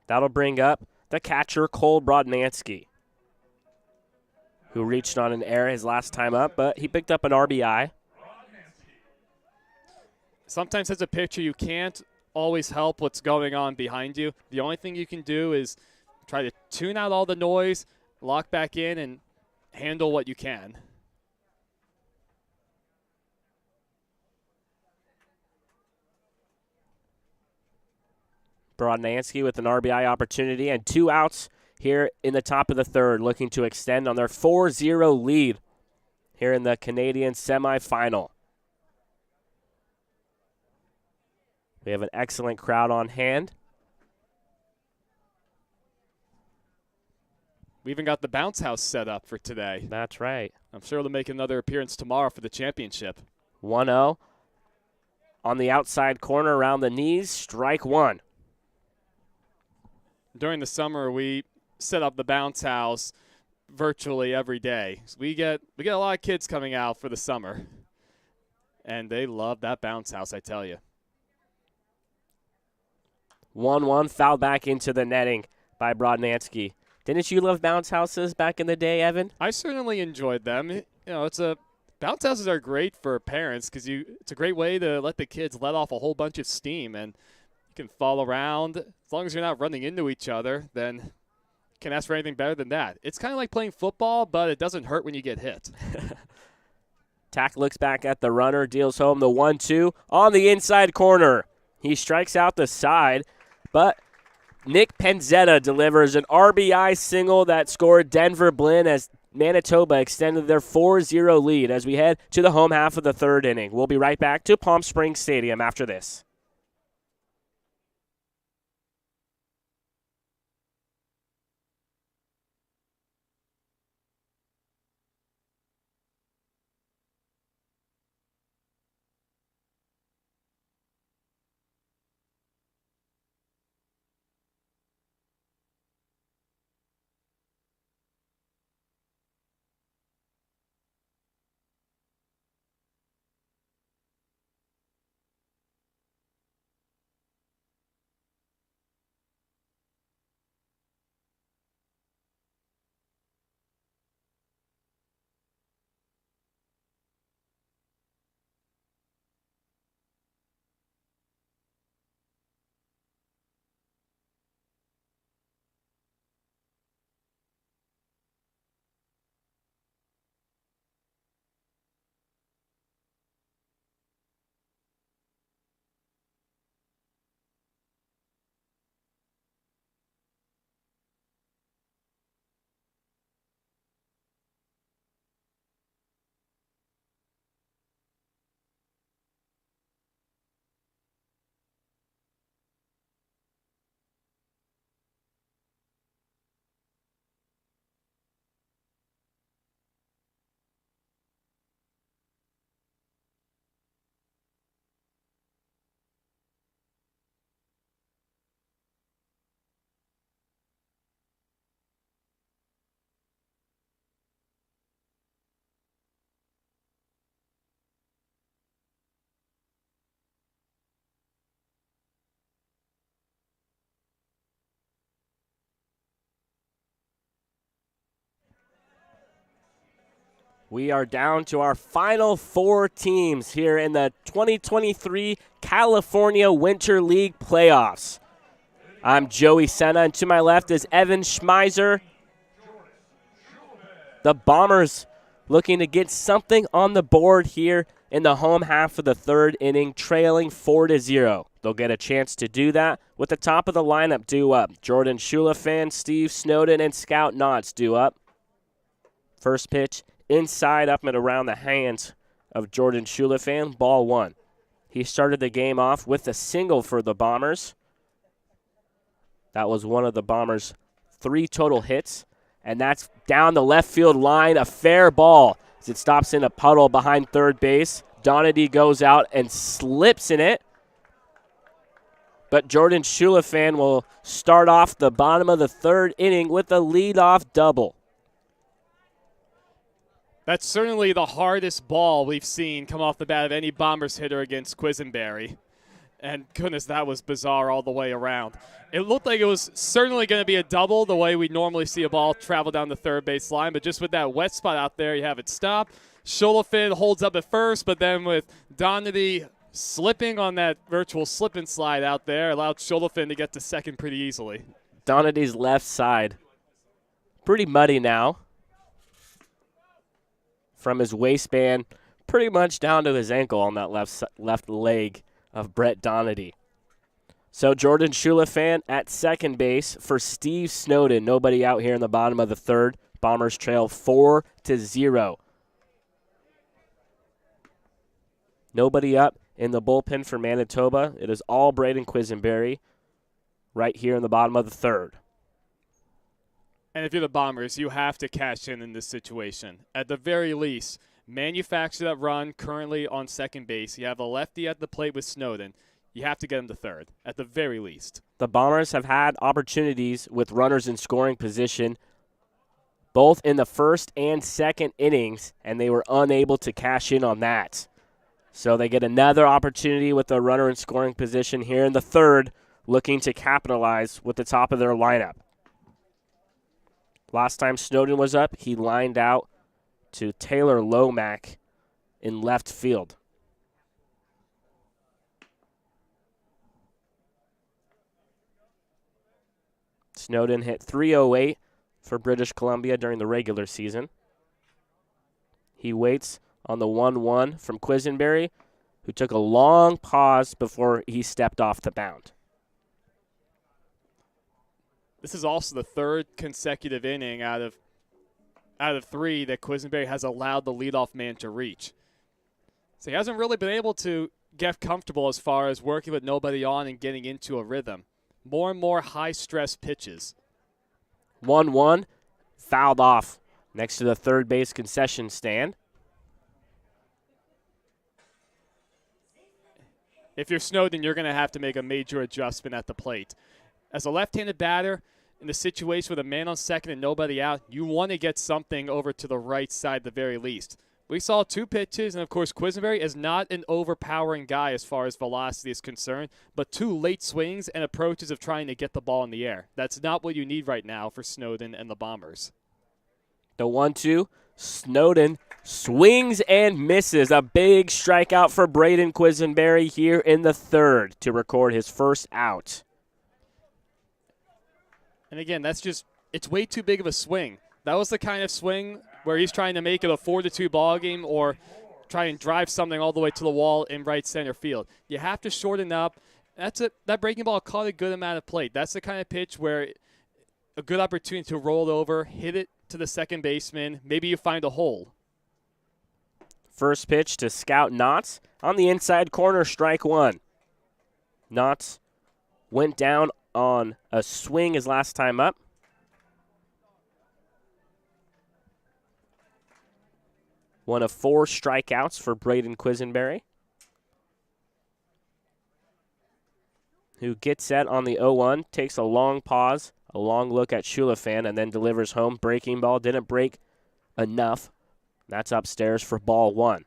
That'll bring up the catcher, Cole Brodnansky, who reached on an error his last time up, but he picked up an RBI. Sometimes as a pitcher, you can't always help what's going on behind you. The only thing you can do is try to tune out all the noise, lock back in, and handle what you can. Brodnansky with an RBI opportunity and 2 outs here in the top of the third, looking to extend on their 4-0 lead here in the Canadian semifinal. We have an excellent crowd on hand. We even got the bounce house set up for today. That's right. I'm sure they'll make another appearance tomorrow for the championship. 1-0 on the outside corner around the knees, strike one. During the summer, we set up the bounce house virtually every day. So we get a lot of kids coming out for the summer, and they love that bounce house, I tell you. 1-1, fouled back into the netting by Brodnansky. Didn't you love bounce houses back in the day, Evan? I certainly enjoyed them. You know, bounce houses are great for parents because it's a great way to let the kids let off a whole bunch of steam, and you can fall around. As long as you're not running into each other, then you can't ask for anything better than that. It's kind of like playing football, but it doesn't hurt when you get hit. Tack looks back at the runner, deals home the 1-2 on the inside corner. He strikes out the side, but Nick Penzetta delivers an RBI single that scored Denver Blinn as Manitoba extended their 4-0 lead as we head to the home half of the third inning. We'll be right back to Palm Springs Stadium after this. We are down to our final 4 teams here in the 2023 California Winter League playoffs. I'm Joey Senna, and to my left is Evan Schmeiser. The Bombers looking to get something on the board here in the home half of the 3rd inning, trailing 4-0. They'll get a chance to do that with the top of the lineup due up. Jordan Schulafan, Steve Snowden, and Scout Knotts due up. First pitch inside, up and around the hands of Jordan Schulafan, ball 1. He started the game off with a single for the Bombers. That was one of the Bombers' 3 total hits, and that's down the left field line, a fair ball as it stops in a puddle behind third base. Donady goes out and slips in it, but Jordan Schulafan will start off the bottom of the 3rd inning with a leadoff double. That's certainly the hardest ball we've seen come off the bat of any Bombers hitter against Quisenberry. And goodness, that was bizarre all the way around. It looked like it was certainly going to be a double the way we normally see a ball travel down the third base line, but just with that wet spot out there, you have it stop. Schulafan holds up at first, but then with Donady slipping on that virtual slip and slide out there, allowed Schulafan to get to second pretty easily. Donady's left side, pretty muddy now. From his waistband pretty much down to his ankle on that left leg of Brett Donady. So Jordan Schulafan at second base for Steve Snowden. Nobody out here in the bottom of the 3rd. Bombers trail 4-0. Nobody up in the bullpen for Manitoba. It is all Braden Quisenberry right here in the bottom of the 3rd. And if you're the Bombers, you have to cash in this situation. At the very least, manufacture that run currently on second base. You have a lefty at the plate with Snowden. You have to get him to 3rd, at the very least. The Bombers have had opportunities with runners in scoring position both in the 1st and 2nd innings, and they were unable to cash in on that. So they get another opportunity with a runner in scoring position here in the 3rd, looking to capitalize with the top of their lineup. Last time Snowden was up, he lined out to Taylor Lomack in left field. Snowden hit .308 for British Columbia during the regular season. He waits on the 1-1 from Quisenberry, who took a long pause before he stepped off the mound. This is also the 3rd consecutive inning out of 3 that Quisenberry has allowed the leadoff man to reach. So he hasn't really been able to get comfortable as far as working with nobody on and getting into a rhythm. More and more high-stress pitches. 1-1, fouled off next to the third base concession stand. If you're Snowden, you're going to have to make a major adjustment at the plate. As a left-handed batter, in the situation with a man on second and nobody out, you want to get something over to the right side at the very least. We saw 2 pitches, and of course Quisenberry is not an overpowering guy as far as velocity is concerned, but 2 late swings and approaches of trying to get the ball in the air. That's not what you need right now for Snowden and the Bombers. The 1-2, Snowden swings and misses. A big strikeout for Braden Quisenberry here in the 3rd to record his first out. And again, it's way too big of a swing. That was the kind of swing where he's trying to make it a 4-2 ball game or try and drive something all the way to the wall in right center field. You have to shorten up. That breaking ball caught a good amount of plate. That's the kind of pitch where a good opportunity to roll it over, hit it to the second baseman. Maybe you find a hole. First pitch to Scout Knotts on the inside corner, strike 1. Knotts went down on a swing his last time up. One of 4 strikeouts for Braden Quisenberry, who gets set on the 0-1, takes a long pause, a long look at Schulafan, and then delivers home. Breaking ball didn't break enough. That's upstairs for ball 1.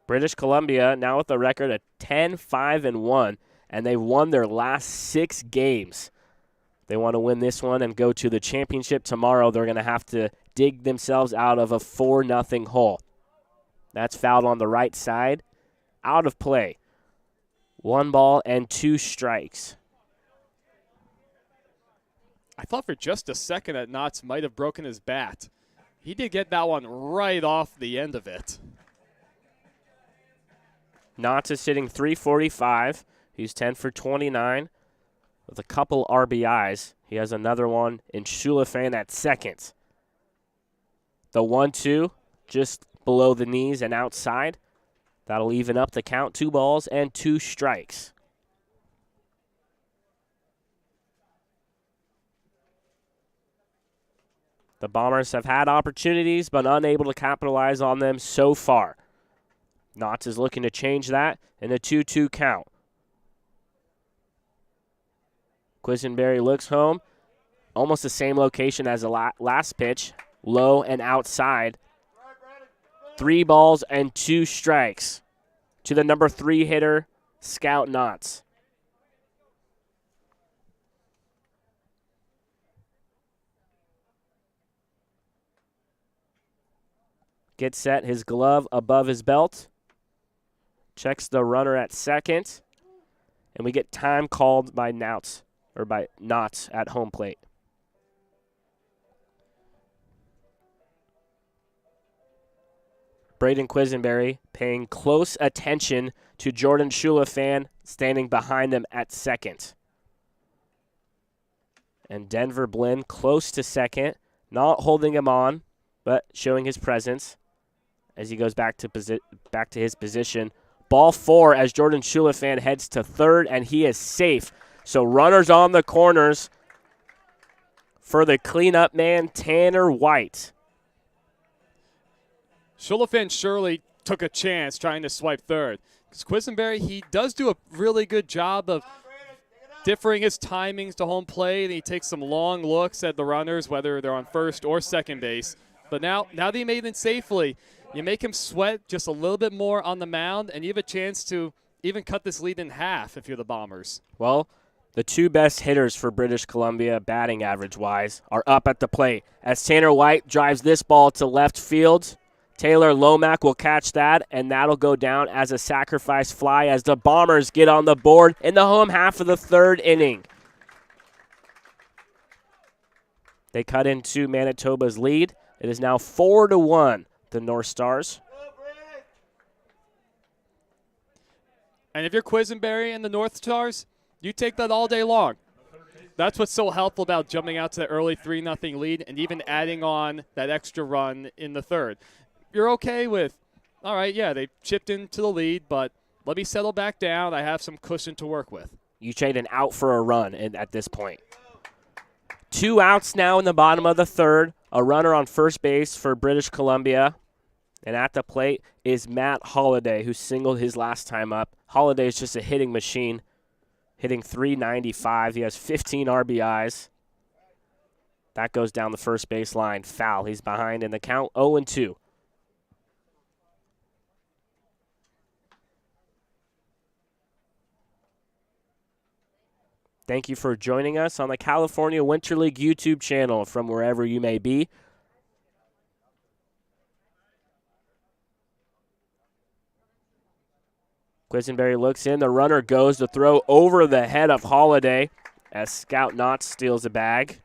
British Columbia now with a record of 10-5-1, and they've won their last 6 games. They want to win this one and go to the championship tomorrow. They're going to have to dig themselves out of a 4-0 hole. That's fouled on the right side. Out of play. 1 ball and 2 strikes. I thought for just a second that Knotts might have broken his bat. He did get that one right off the end of it. Knotts is hitting .345. He's 10 for 29 with a couple RBIs. He has another one in Shulafan at second. The 1-2 just below the knees and outside. That'll even up the count. 2 balls and 2 strikes. The Bombers have had opportunities but unable to capitalize on them so far. Knotts is looking to change that in a 2-2 count. Quisenberry looks home. Almost the same location as the last pitch. Low and outside. 3 balls and 2 strikes to the number 3 hitter, Scout Knotts. Gets set, his glove above his belt. Checks the runner at second. And we get time called by Knotts at home plate. Braden Quisenberry paying close attention to Jordan Shulafan standing behind them at second. And Denver Blinn close to second, not holding him on, but showing his presence as he goes back to his position. Ball 4 as Jordan Shulafan heads to third, and he is safe. So runners on the corners for the cleanup man, Tanner White. Shulafan surely took a chance trying to swipe third. Because Quisenberry, he does do a really good job of differing his timings to home plate, and he takes some long looks at the runners, whether they're on first or second base. But now that he made it safely, you make him sweat just a little bit more on the mound, and you have a chance to even cut this lead in half if you're the Bombers. Well, the 2 best hitters for British Columbia, batting average-wise, are up at the plate. As Tanner White drives this ball to left field, Taylor Lomack will catch that, and that'll go down as a sacrifice fly as the Bombers get on the board in the home half of the 3rd inning. They cut into Manitoba's lead. It is now 4-1, the North Stars. And if you're Quisenberry and the North Stars, you take that all day long. That's what's so helpful about jumping out to the early 3-0 lead and even adding on that extra run in the 3rd. You're okay with, all right, yeah, they chipped into the lead, but let me settle back down. I have some cushion to work with. You trade an out for a run at this point. 2 outs now in the bottom of the 3rd. A runner on first base for British Columbia. And at the plate is Matt Holliday, who singled his last time up. Holliday is just a hitting machine, hitting .395. He has 15 RBIs. That goes down the first base line. Foul. He's behind in the count, 0-2. Thank you for joining us on the California Winter League YouTube channel from wherever you may be. Quisenberry looks in. The runner goes to throw over the head of Holliday as Scout Knotts steals a bag.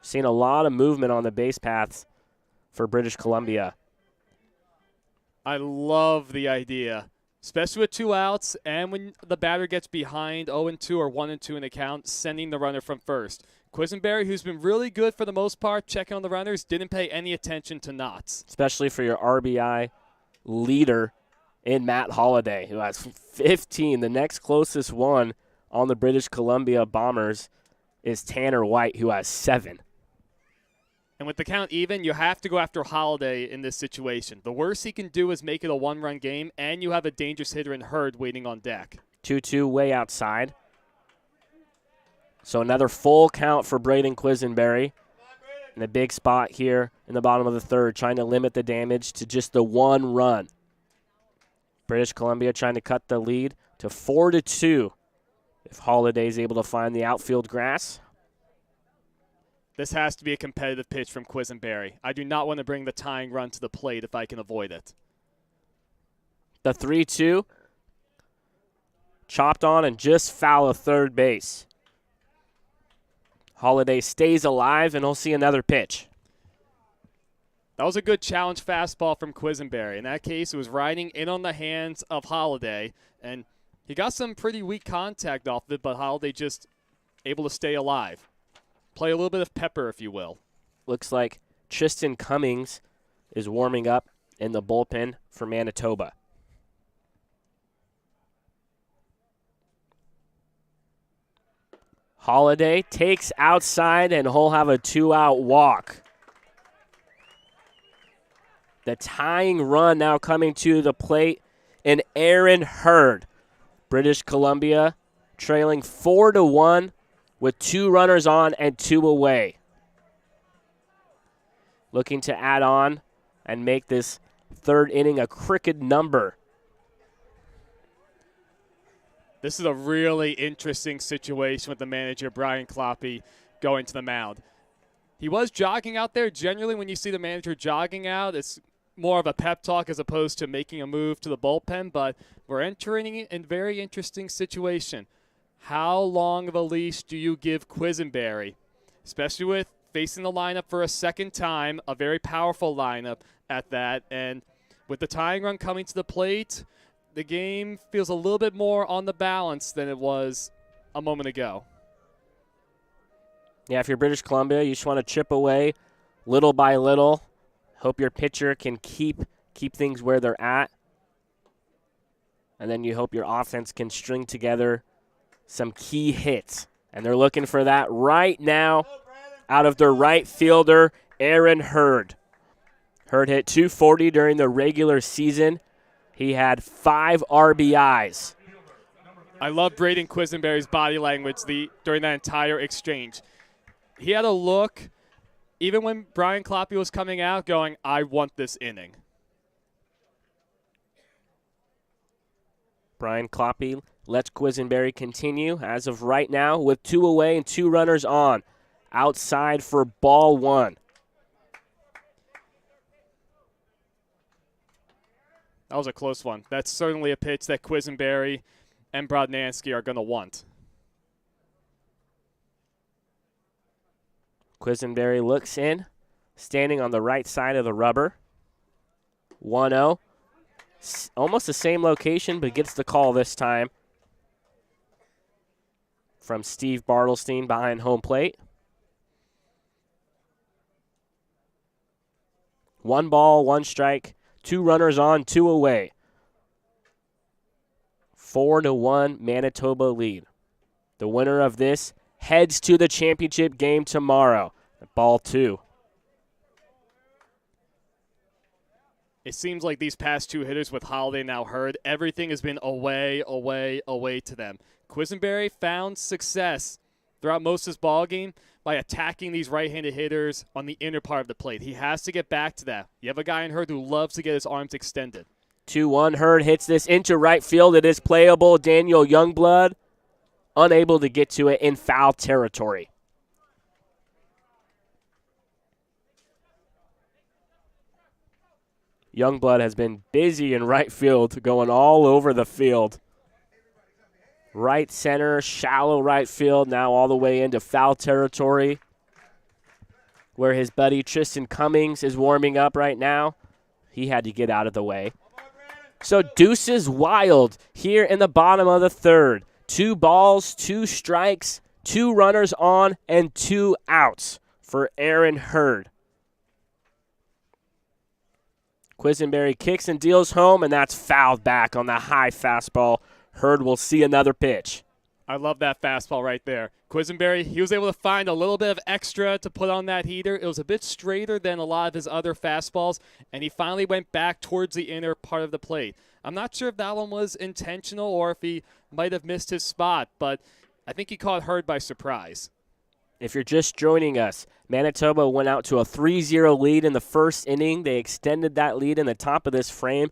Seen a lot of movement on the base paths for British Columbia. I love the idea, especially with 2 outs and when the batter gets behind 0-2 or 1-2 in the count, sending the runner from first. Quisenberry, who's been really good for the most part, checking on the runners, didn't pay any attention to Knotts. Especially for your RBI leader in Matt Holliday, who has 15. The next closest one on the British Columbia Bombers is Tanner White, who has 7. And with the count even, you have to go after Holliday in this situation. The worst he can do is make it a 1-run game, and you have a dangerous hitter in Hurd waiting on deck. 2-2 way outside. So another full count for Braden Quisenberry. In a big spot here in the bottom of the 3rd, trying to limit the damage to just the 1 run. British Columbia trying to cut the lead to 4-2 if Holiday's able to find the outfield grass. This has to be a competitive pitch from Quisenberry. I do not want to bring the tying run to the plate if I can avoid it. The 3-2. Chopped on and just foul of third base. Holiday stays alive, and he'll see another pitch. That was a good challenge fastball from Quisenberry. In that case, it was riding in on the hands of Holiday, and he got some pretty weak contact off of it, but Holiday just able to stay alive. Play a little bit of pepper, if you will. Looks like Tristan Cummings is warming up in the bullpen for Manitoba. Holiday takes outside, and he'll have a 2-out walk. The tying run now coming to the plate, and Aaron Hurd. British Columbia trailing 4-1 with 2 runners on and 2 away. Looking to add on and make this third inning a cricket number. This is a really interesting situation with the manager, Brian Kloppe, going to the mound. He was jogging out there. Generally, when you see the manager jogging out, it's more of a pep talk as opposed to making a move to the bullpen, but we're entering a very interesting situation. How long of a leash do you give Quisenberry, especially with facing the lineup for a second time, a very powerful lineup at that, and with the tying run coming to the plate, the game feels a little bit more on the balance than it was a moment ago. Yeah, if you're British Columbia, you just want to chip away little by little. Hope your pitcher can keep things where they're at. And then you hope your offense can string together some key hits. And they're looking for that right now out of their right fielder, Aaron Hurd. Hurd hit .240 during the regular season. He had 5 RBIs. I love Braden Quisenberry's body language during that entire exchange. He had a look, even when Brian Kloppe was coming out, going, I want this inning. Brian Kloppe lets Quisenberry continue as of right now with 2 away and 2 runners on. Outside for ball 1. That was a close one. That's certainly a pitch that Quisenberry and Brodnansky are going to want. Quisenberry looks in, standing on the right side of the rubber. 1-0. Almost the same location, but gets the call this time from Steve Bartelstein behind home plate. 1 ball, 1 strike. 2 runners on, 2 away. 4-1 Manitoba lead. The winner of this heads to the championship game tomorrow. Ball 2. It seems like these past 2 hitters with Holiday now Hurd, everything has been away, away, away to them. Quisenberry found success throughout most of this ball game by attacking these right-handed hitters on the inner part of the plate. He has to get back to that. You have a guy in Hurd who loves to get his arms extended. 2-1, Hurd hits this into right field. It is playable. Daniel Youngblood unable to get to it in foul territory. Youngblood has been busy in right field, going all over the field. Right center, shallow right field, now all the way into foul territory, where his buddy Tristan Cummings is warming up right now. He had to get out of the way. So deuces wild here in the bottom of the third. 2 balls, 2 strikes, 2 runners on, and 2 outs for Aaron Hurd. Quisenberry kicks and deals home, and that's fouled back on the high fastball. Hurd will see another pitch. I love that fastball right there. Quisenberry, he was able to find a little bit of extra to put on that heater. It was a bit straighter than a lot of his other fastballs, and he finally went back towards the inner part of the plate. I'm not sure if that one was intentional or if he might have missed his spot, but I think he caught Hurd by surprise. If you're just joining us, Manitoba went out to a 3-0 lead in the first inning. They extended that lead in the top of this frame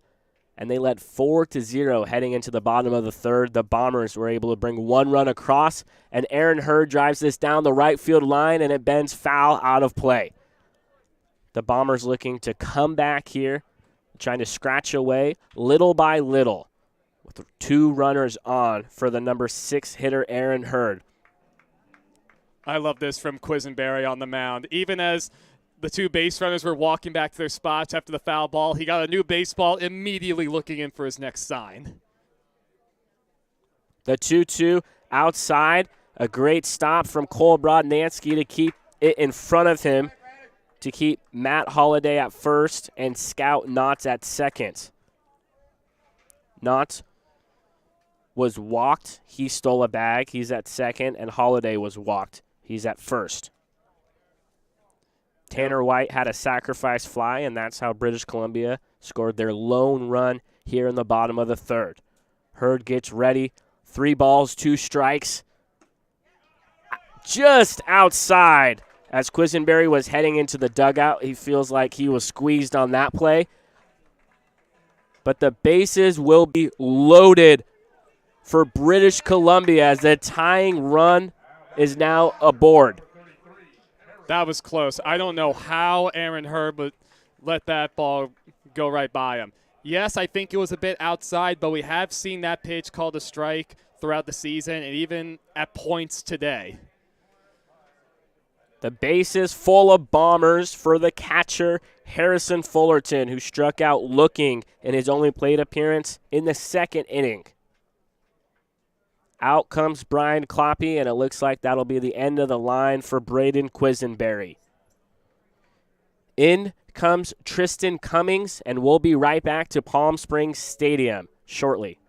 and they led 4-0 heading into the bottom of the third. The Bombers were able to bring one run across, and Aaron Hurd drives this down the right field line, and it bends foul out of play. The Bombers looking to come back here, trying to scratch away little by little with 2 runners on for the number 6 hitter, Aaron Hurd. I love this from Quisenberry on the mound. Even as the 2 base runners were walking back to their spots after the foul ball, he got a new baseball, immediately looking in for his next sign. The 2-2 outside. A great stop from Cole Brodnansky to keep it in front of him, to keep Matt Holliday at first and Scout Knotts at second. Knotts was walked. He stole a bag. He's at second, and Holliday was walked. He's at first. Tanner White had a sacrifice fly, and that's how British Columbia scored their lone run here in the bottom of the third. Hurd gets ready. 3 balls, 2 strikes. Just outside as Quisenberry was heading into the dugout. He feels like he was squeezed on that play. But the bases will be loaded for British Columbia as the tying run is now aboard. That was close. I don't know how Aaron Hurd would let that ball go right by him. Yes, I think it was a bit outside, but we have seen that pitch called a strike throughout the season and even at points today. The bases full of Bombers for the catcher, Harrison Fullerton, who struck out looking in his only plate appearance in the second inning. Out comes Brian Kloppe, and it looks like that'll be the end of the line for Braden Quisenberry. In comes Tristan Cummings, and we'll be right back to Palm Springs Stadium shortly.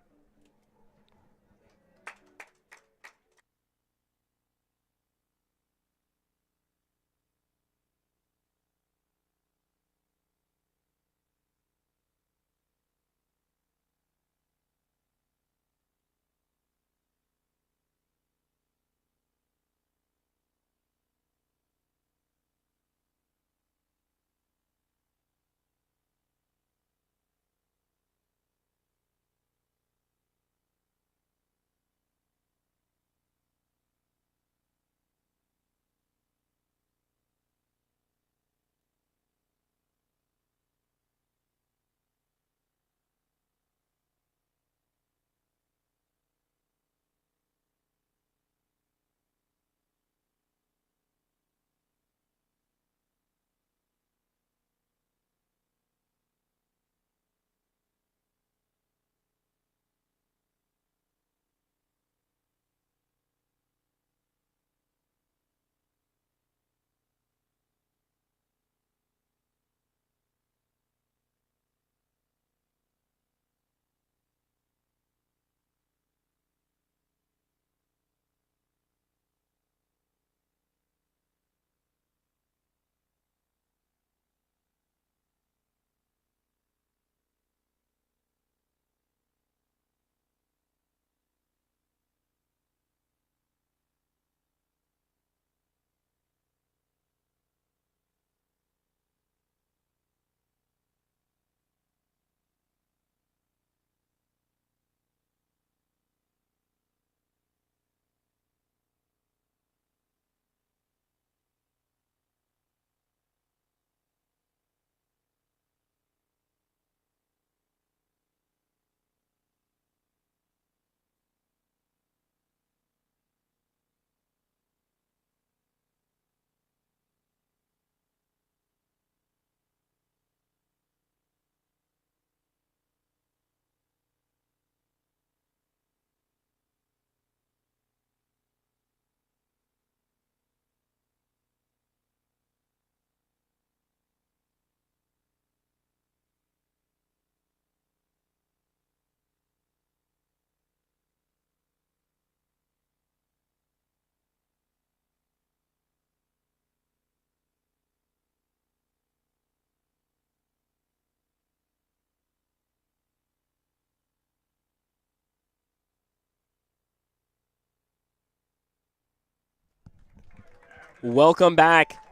Welcome back.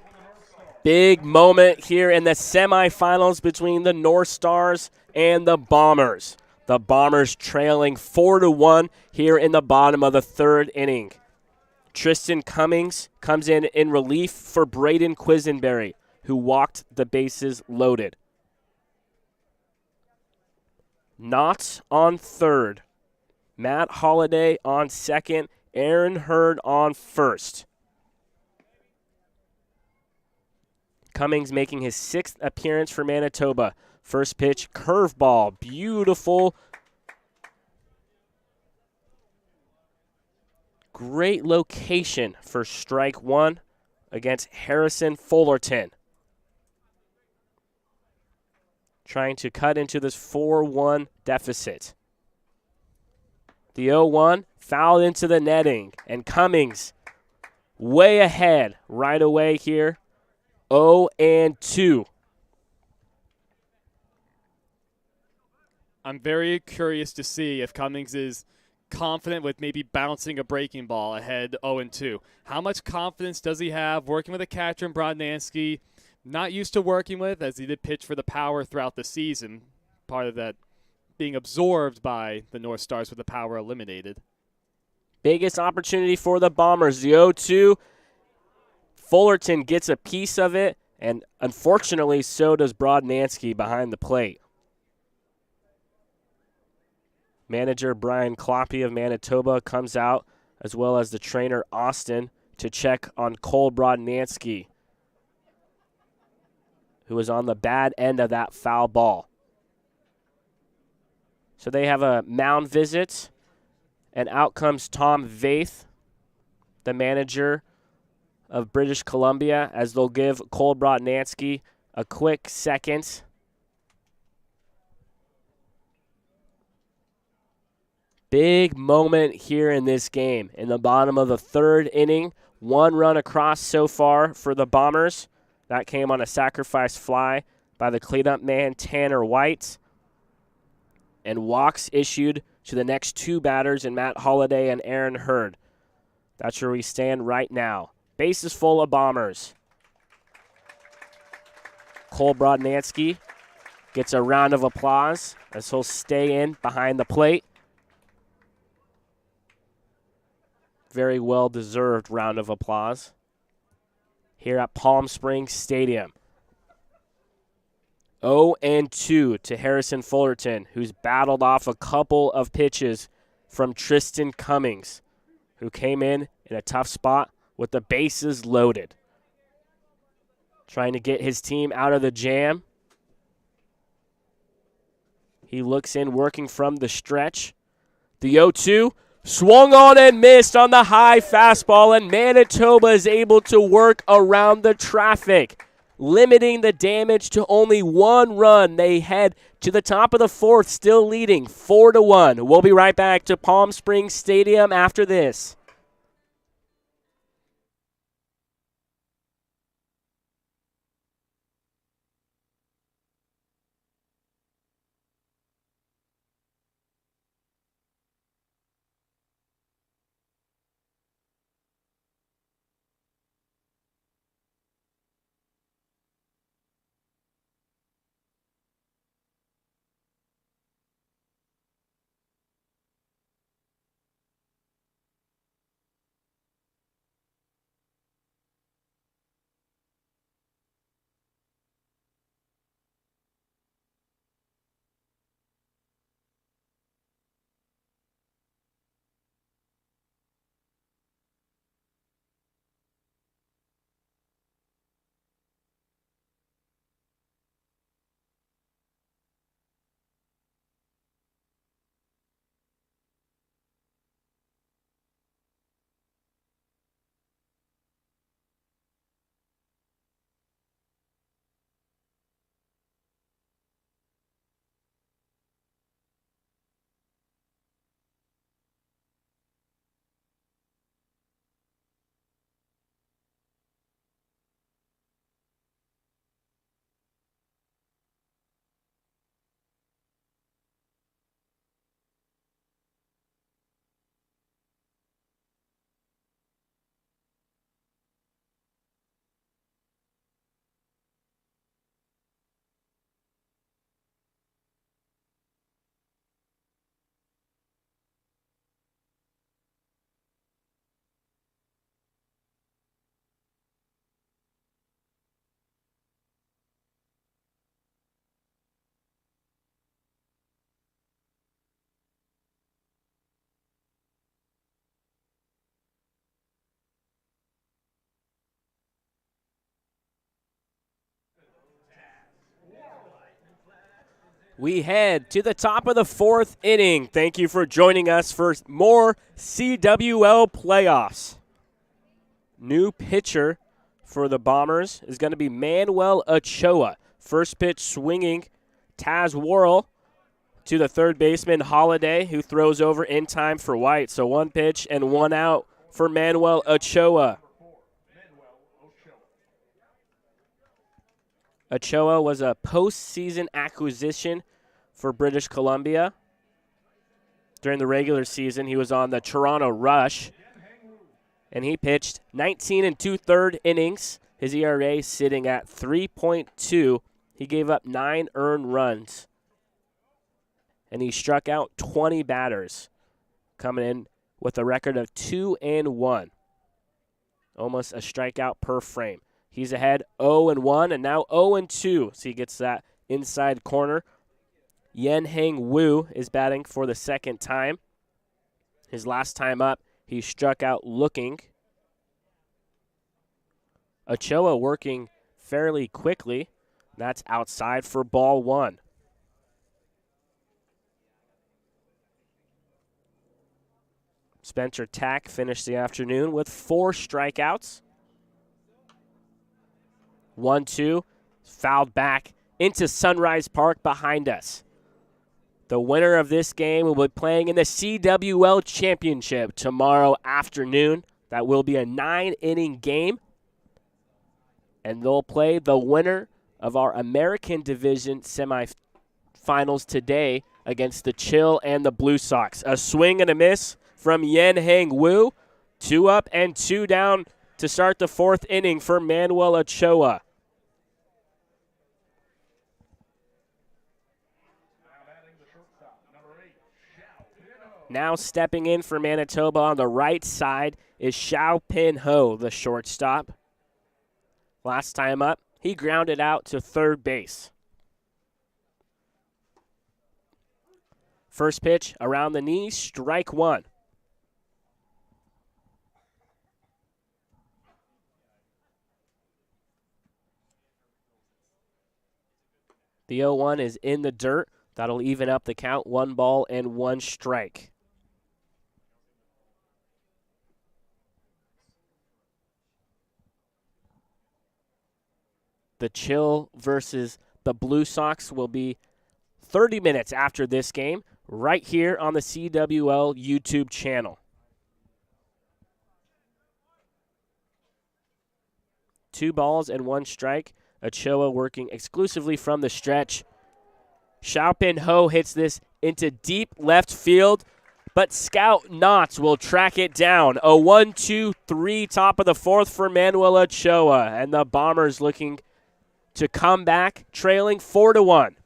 Big moment here in the semifinals between the North Stars and the Bombers. The Bombers trailing 4-1 here in the bottom of the third inning. Tristan Cummings comes in relief for Braden Quisenberry, who walked the bases loaded. Knott on third. Matt Holliday on second. Aaron Hurd on first. Cummings making his 6th appearance for Manitoba. First pitch, curveball, beautiful. Great location for strike one against Harrison Fullerton. Trying to cut into this 4-1 deficit. The 0-1 fouled into the netting, and Cummings way ahead right away here. 0-2. I'm very curious to see if Cummings is confident with maybe bouncing a breaking ball ahead 0-2. How much confidence does he have working with a catcher in Brodnansky, not used to working with, as he did pitch for the power throughout the season, part of that being absorbed by the North Stars with the power eliminated. Biggest opportunity for the Bombers. The 0-2. Fullerton gets a piece of it, and unfortunately so does Brodnansky behind the plate. Manager Brian Kloppe of Manitoba comes out, as well as the trainer Austin, to check on Cole Brodnansky, who was on the bad end of that foul ball. So they have a mound visit, and out comes Tom Vaith, the manager of British Columbia, as they'll give Cole Brodnansky a quick second. Big moment here in this game. In the bottom of the third inning, 1 run across so far for the Bombers. That came on a sacrifice fly by the cleanup man, Tanner White. And walks issued to the next 2 batters in Matt Holliday and Aaron Hurd. That's where we stand right now. Bases full of Bombers. Cole Brodnansky gets a round of applause as he'll stay in behind the plate. Very well-deserved round of applause here at Palm Springs Stadium. 0-2 to Harrison Fullerton, who's battled off a couple of pitches from Tristan Cummings, who came in a tough spot with the bases loaded. Trying to get his team out of the jam. He looks in, working from the stretch. The 0-2 swung on and missed on the high fastball, and Manitoba is able to work around the traffic, limiting the damage to only 1 run. They head to the top of the 4th, still leading 4-1. We'll be right back to Palm Springs Stadium after this. We head to the top of the fourth inning. Thank you for joining us for more CWL playoffs. New pitcher for the Bombers is going to be Manuel Ochoa. First pitch swinging, Taz Worrell to the third baseman Holiday, who throws over in time for White. So one pitch and one out for Manuel Ochoa. Ochoa was a postseason acquisition for British Columbia. During the regular season, he was on the Toronto Rush, and he pitched 19 and 2/3 innings. His ERA sitting at 3.2. He gave up 9 earned runs, and he struck out 20 batters, coming in with a record of 2-1. Almost a strikeout per frame. He's ahead 0-1 and now 0-2, so he gets that inside corner. Yen Hang Woo is batting for the second time. His last time up, he struck out looking. Ochoa working fairly quickly. That's outside for ball one. Spencer Tack finished the afternoon with 4 strikeouts. 1-2, fouled back into Sunrise Park behind us. The winner of this game will be playing in the CWL Championship tomorrow afternoon. That will be a 9-inning game. And they'll play the winner of our American Division semifinals today against the Chill and the Blue Sox. A swing and a miss from Yen Hang Woo. 2 up and 2 down to start the fourth inning for Manuel Ochoa. Now stepping in for Manitoba on the right side is Xiao Pin Ho, the shortstop. Last time up, he grounded out to third base. First pitch around the knees, strike one. The 0-1 is in the dirt. That'll even up the count. 1 ball and 1 strike. The Chill versus the Blue Sox will be 30 minutes after this game, right here on the CWL YouTube channel. 2 balls and 1 strike. Ochoa working exclusively from the stretch. Xiaopin Ho hits this into deep left field, but Scout Knotts will track it down. A 1-2-3 top of the fourth for Manuel Ochoa, and the Bombers looking to come back, trailing 4-1.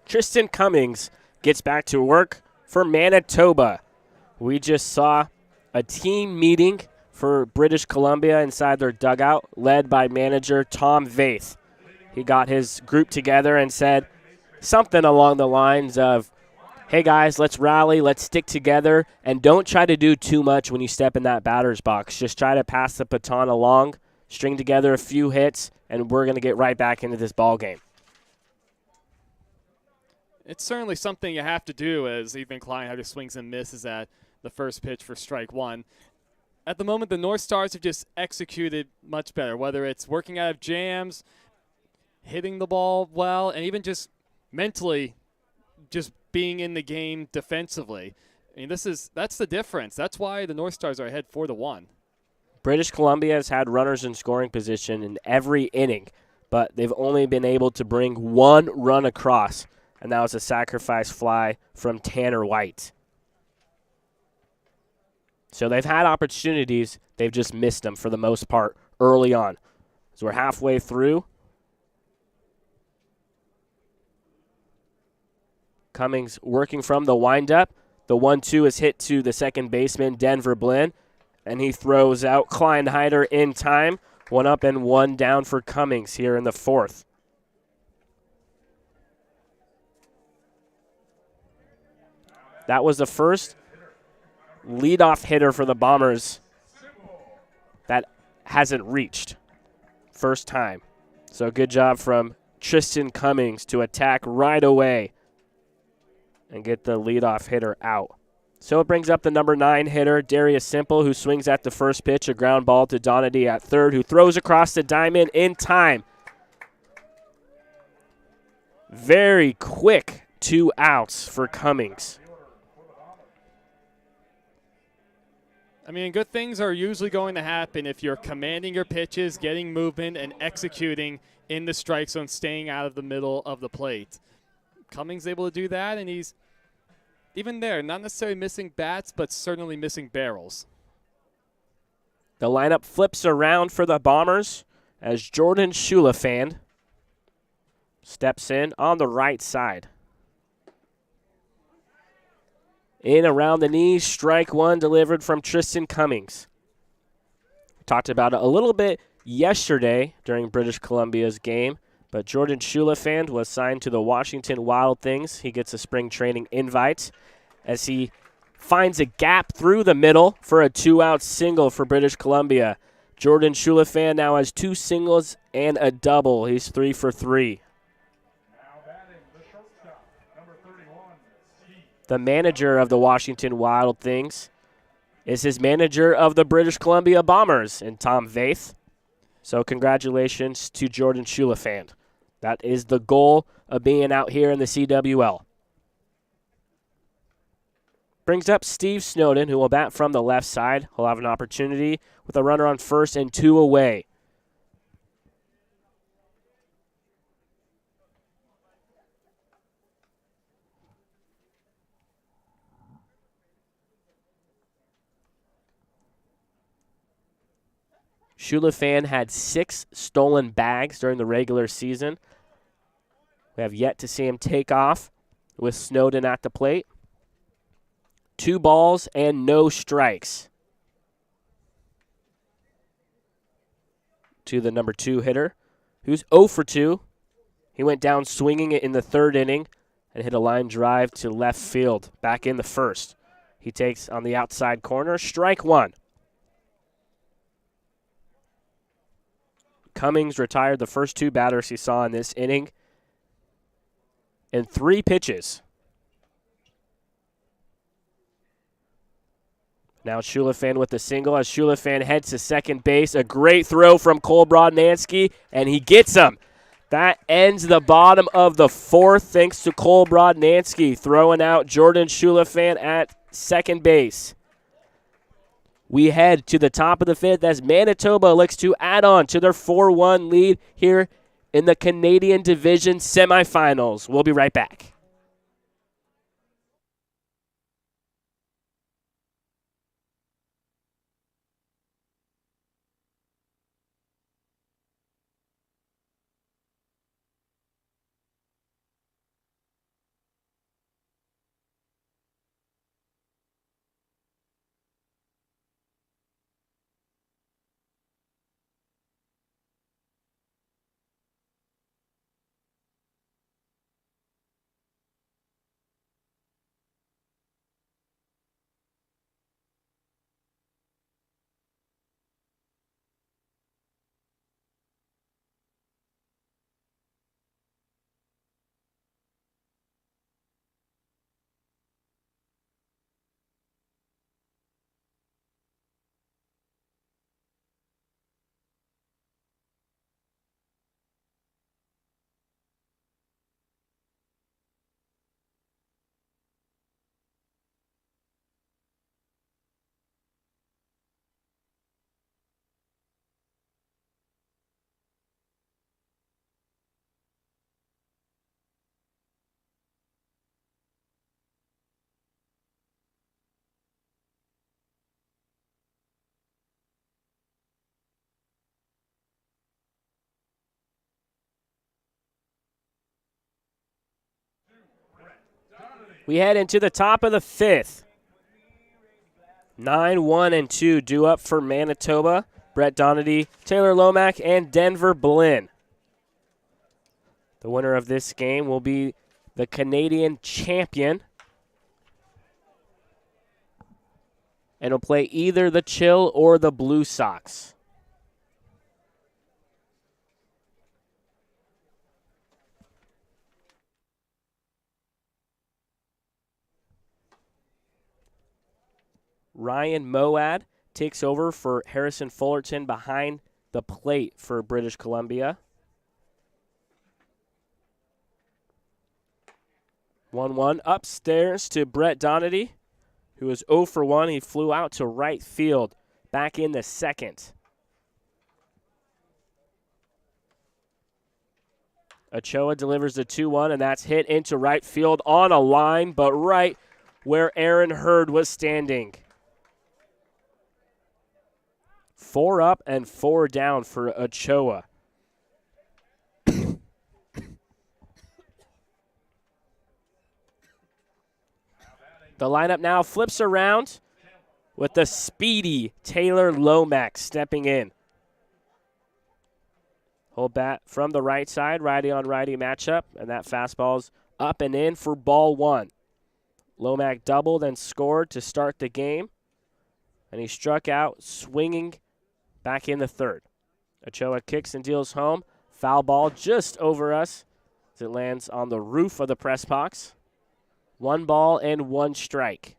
Tristan Cummings gets back to work for Manitoba. We just saw a team meeting for British Columbia inside their dugout, led by manager Tom Vaith. He got his group together and said something along the lines of, hey guys, let's rally, let's stick together, and don't try to do too much when you step in that batter's box. Just try to pass the baton along, string together a few hits, and we're going to get right back into this ball game. It's certainly something you have to do, as Ethan Kleinhardt swings and misses at the first pitch for strike one. At the moment, the North Stars have just executed much better, whether it's working out of jams, hitting the ball well, and even just mentally just being in the game defensively. I mean, that's the difference. That's why the North Stars are ahead 4-1. British Columbia has had runners in scoring position in every inning, but they've only been able to bring one run across, and that was a sacrifice fly from Tanner White. So they've had opportunities, they've just missed them for the most part early on. So we're halfway through. Cummings working from the windup. The 1-2 is hit to the second baseman, Denver Blinn, and he throws out Kleinheider in time. 1 up and 1 down for Cummings here in the fourth. That was the first leadoff hitter for the Bombers that hasn't reached. First time. So good job from Tristan Cummings to attack right away and get the leadoff hitter out. So it brings up the number 9 hitter, Darius Simple, who swings at the first pitch, a ground ball to Donady at third, who throws across the diamond in time. Very quick 2 outs for Cummings. I mean, good things are usually going to happen if you're commanding your pitches, getting movement, and executing in the strike zone, staying out of the middle of the plate. Cummings able to do that, and he's even there, not necessarily missing bats, but certainly missing barrels. The lineup flips around for the Bombers as Jordan Schulafand steps in on the right side. In around the knees, strike one delivered from Tristan Cummings. Talked about it a little bit yesterday during British Columbia's game, but Jordan Schulafand was signed to the Washington Wild Things. He gets a spring training invite as he finds a gap through the middle for a 2-out single for British Columbia. Jordan Schulafand now has 2 singles and a double. He's 3 for 3. The manager of the Washington Wild Things is his manager of the British Columbia Bombers in Tom Vaith. So congratulations to Jordan Schulafand. That is the goal of being out here in the CWL. Brings up Steve Snowden, who will bat from the left side. He'll have an opportunity with a runner on first and 2 away. Schulafand had 6 stolen bags during the regular season. We have yet to see him take off with Snowden at the plate. 2 balls and no strikes to the number 2 hitter, who's 0 for 2. He went down swinging it in the 3rd inning and hit a line drive to left field back in the 1st. He takes on the outside corner, strike 1. Cummings retired the first 2 batters he saw in this inning in 3 pitches. Now Schulafand with the single as Schulafand heads to second base. A great throw from Cole Brodnansky, and he gets him. That ends the bottom of the 4th thanks to Cole Brodnansky throwing out Jordan Schulafand at second base. We head to the top of the 5th as Manitoba looks to add on to their 4-1 lead here in the Canadian Division semifinals. We'll be right back. We head into the top of the 5th. 9-1-2 due up for Manitoba. Brett Donady, Taylor Lomack, and Denver Blinn. The winner of this game will be the Canadian champion. And will play either the Chill or the Blue Sox. Ryan Moad takes over for Harrison Fullerton behind the plate for British Columbia. 1-1 upstairs to Brett Donady, who is 0 for 1. He flew out to right field back in the 2nd. Ochoa delivers the 2-1, and that's hit into right field on a line, but right where Aaron Hurd was standing. 4 up and 4 down for Ochoa. The lineup now flips around with the speedy Taylor Lomack stepping in. Hold bat from the right side, righty-on-righty matchup, and that fastball's up and in for ball 1. Lomack doubled and scored to start the game, and he struck out swinging back in the 3rd. Ochoa kicks and deals home. Foul ball just over us as it lands on the roof of the press box. 1 ball and 1 strike.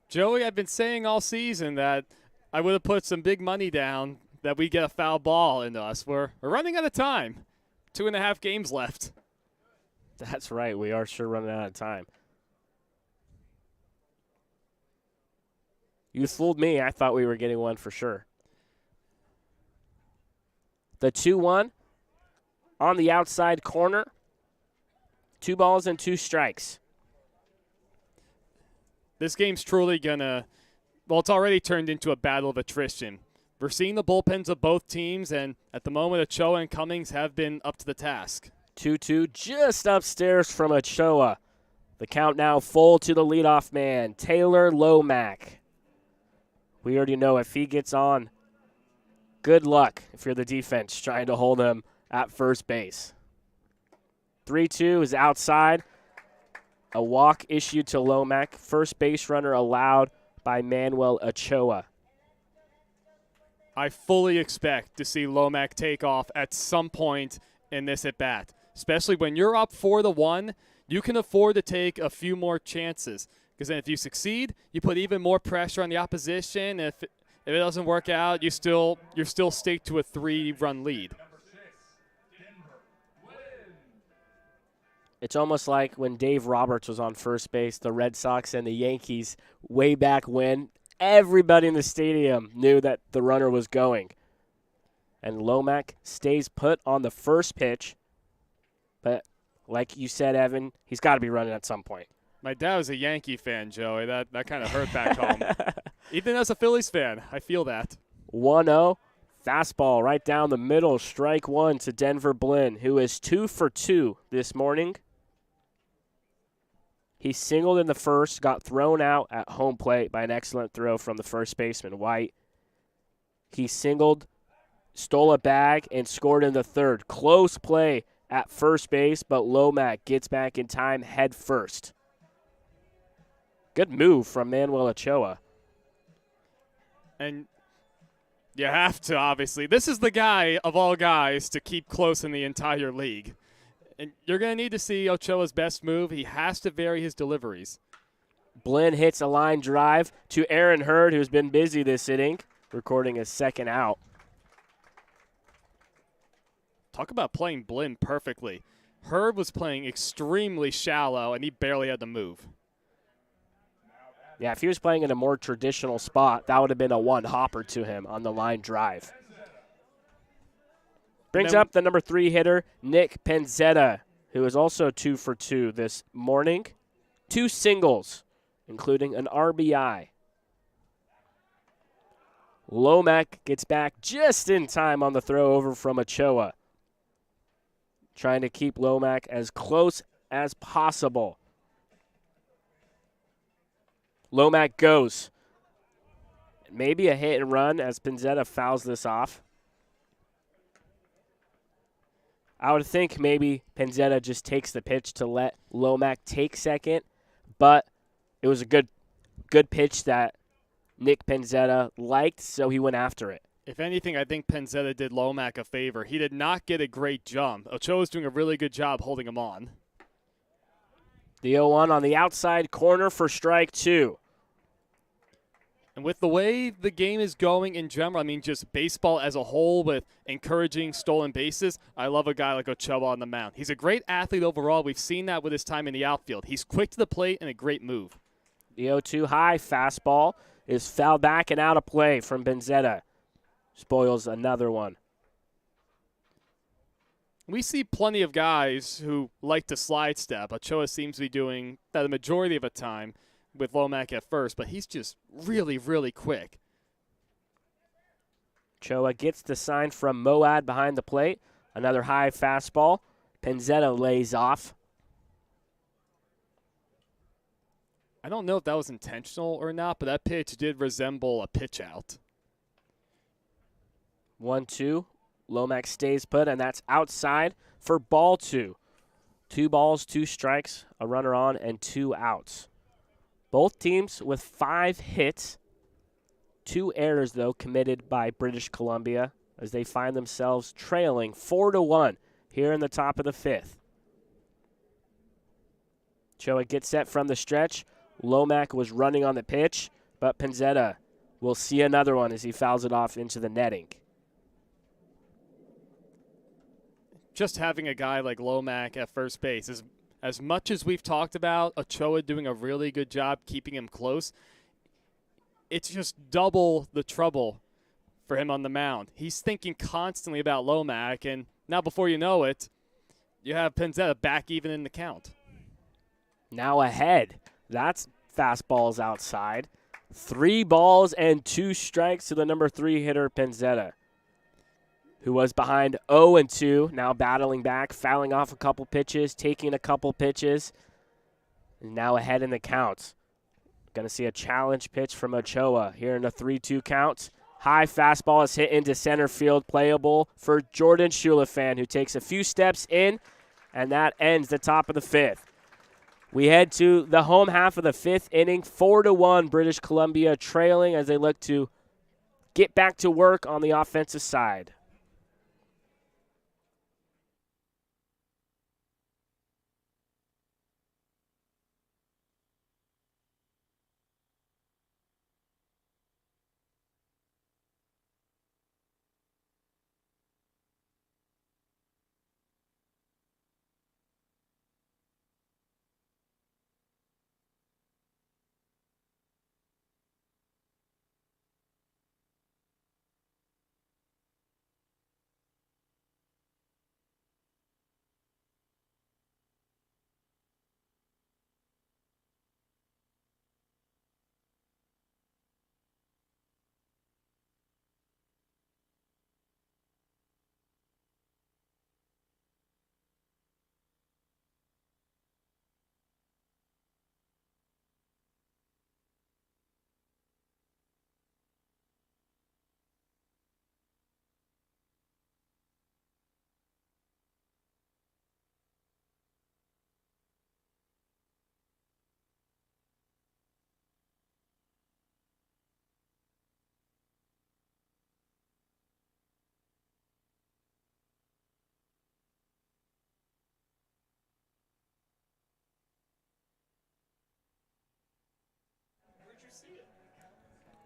Joey, I've been saying all season that I would have put some big money down that we get a foul ball into us. We're running out of time. 2.5 games left. That's right. We are sure running out of time. You fooled me. I thought we were getting one for sure. The 2-1 on the outside corner. 2 balls and 2 strikes. This game's truly gonna, well, it's already turned into a battle of attrition. We're seeing the bullpens of both teams, and at the moment, Ochoa and Cummings have been up to the task. 2-2 just upstairs from Ochoa. The count now full to the leadoff man, Taylor Lomack. We already know if he gets on, good luck if you're the defense trying to hold him at first base. 3-2 is outside. A walk issued to Lomack. First base runner allowed by Manuel Ochoa. I fully expect to see Lomack take off at some point in this at-bat. Especially when you're up 4-1, you can afford to take a few more chances. Because then if you succeed, you put even more pressure on the opposition. If it doesn't work out, you're still staked to a 3-run lead. It's almost like when Dave Roberts was on first base, the Red Sox and the Yankees way back when. Everybody in the stadium knew that the runner was going. And Lomack stays put on the first pitch. But like you said, Evan, he's got to be running at some point. My dad was a Yankee fan, Joey. That kind of hurt back home. Even as a Phillies fan, I feel that. 1-0. Fastball right down the middle. Strike 1 to Denver Blinn, who is 2 for 2 this morning. He singled in the first, got thrown out at home plate by an excellent throw from the first baseman, White. He singled, stole a bag, and scored in the 3rd. Close play at first base, but Lomack gets back in time head first. Good move from Manuel Ochoa. And you have to, obviously. This is the guy of all guys to keep close in the entire league. And you're going to need to see Ochoa's best move. He has to vary his deliveries. Blinn hits a line drive to Aaron Hurd, who's been busy this inning, recording his 2nd out. Talk about playing Blinn perfectly. Hurd was playing extremely shallow, and he barely had to move. Yeah, if he was playing in a more traditional spot, that would have been a one-hopper to him on the line drive. Brings up the number 3 hitter, Nick Penzetta, who is also 2 for 2 this morning. 2 singles, including an RBI. Lomack gets back just in time on the throw over from Ochoa. Trying to keep Lomack as close as possible. Lomac goes. Maybe a hit and run as Pinzetta fouls this off. I would think maybe Pinzetta just takes the pitch to let Lomac take second, but it was a good pitch that Nick Pinzetta liked, so he went after it. If anything, I think Pinzetta did Lomac a favor. He did not get a great jump. Ochoa's doing a really good job holding him on. The 0-1 on the outside corner for strike 2. And with the way the game is going in general, I mean, just baseball as a whole with encouraging stolen bases, I love a guy like Ochoa on the mound. He's a great athlete overall. We've seen that with his time in the outfield. He's quick to the plate and a great move. The 0-2 high fastball is fouled back and out of play from Pinzetta. Spoils another one. We see plenty of guys who like to slide step. Ochoa seems to be doing that the majority of the time with Lomac at first, but he's just really, really quick. Ochoa gets the sign from Moad behind the plate. Another high fastball. Pinzetta lays off. I don't know if that was intentional or not, but that pitch did resemble a pitch out. 1-2. Lomac stays put, and that's outside for ball 2. 2 balls, 2 strikes, a runner on, and 2 outs. Both teams with 5 hits. 2 errors, though, committed by British Columbia as they find themselves trailing 4-1 here in the top of the 5th. Ochoa gets set from the stretch. Lomac was running on the pitch, but Pinzetta will see another one as he fouls it off into the netting. Just having a guy like Lomac at first base, as much as we've talked about Ochoa doing a really good job keeping him close, it's just double the trouble for him on the mound. He's thinking constantly about Lomac, and now before you know it, you have Pinzetta back even in the count. Now ahead. That's fastballs outside. 3 balls and 2 strikes to the number 3 hitter, Pinzetta, who was behind 0-2, now battling back, fouling off a couple pitches, taking a couple pitches, and now ahead in the counts. Going to see a challenge pitch from Ochoa here in the 3-2 count. High fastball is hit into center field, playable for Jordan Shulafan, who takes a few steps in, and that ends the top of the 5th. We head to the home half of the 5th inning, 4-1, British Columbia trailing as they look to get back to work on the offensive side.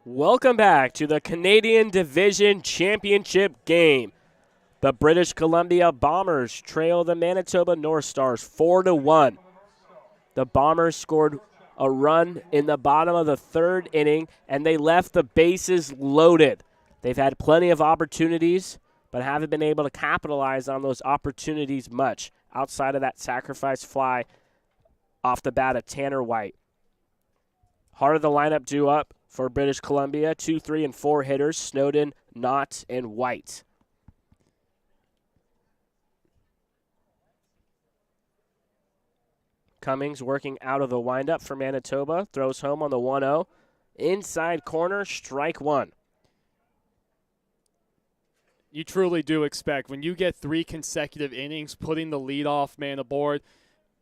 Welcome back to the Canadian Division Championship game. The British Columbia Bombers trail the Manitoba North Stars 4-1. The Bombers scored a run in the bottom of the 3rd inning, and they left the bases loaded. They've had plenty of opportunities, but haven't been able to capitalize on those opportunities much outside of that sacrifice fly off the bat of Tanner White. Heart of the lineup due up for British Columbia, 2, 3, and 4 hitters, Snowden, Knott, and White. Cummings working out of the windup for Manitoba. Throws home on the 1-0. Inside corner, strike one. You truly do expect, when you get 3 consecutive innings putting the leadoff man aboard,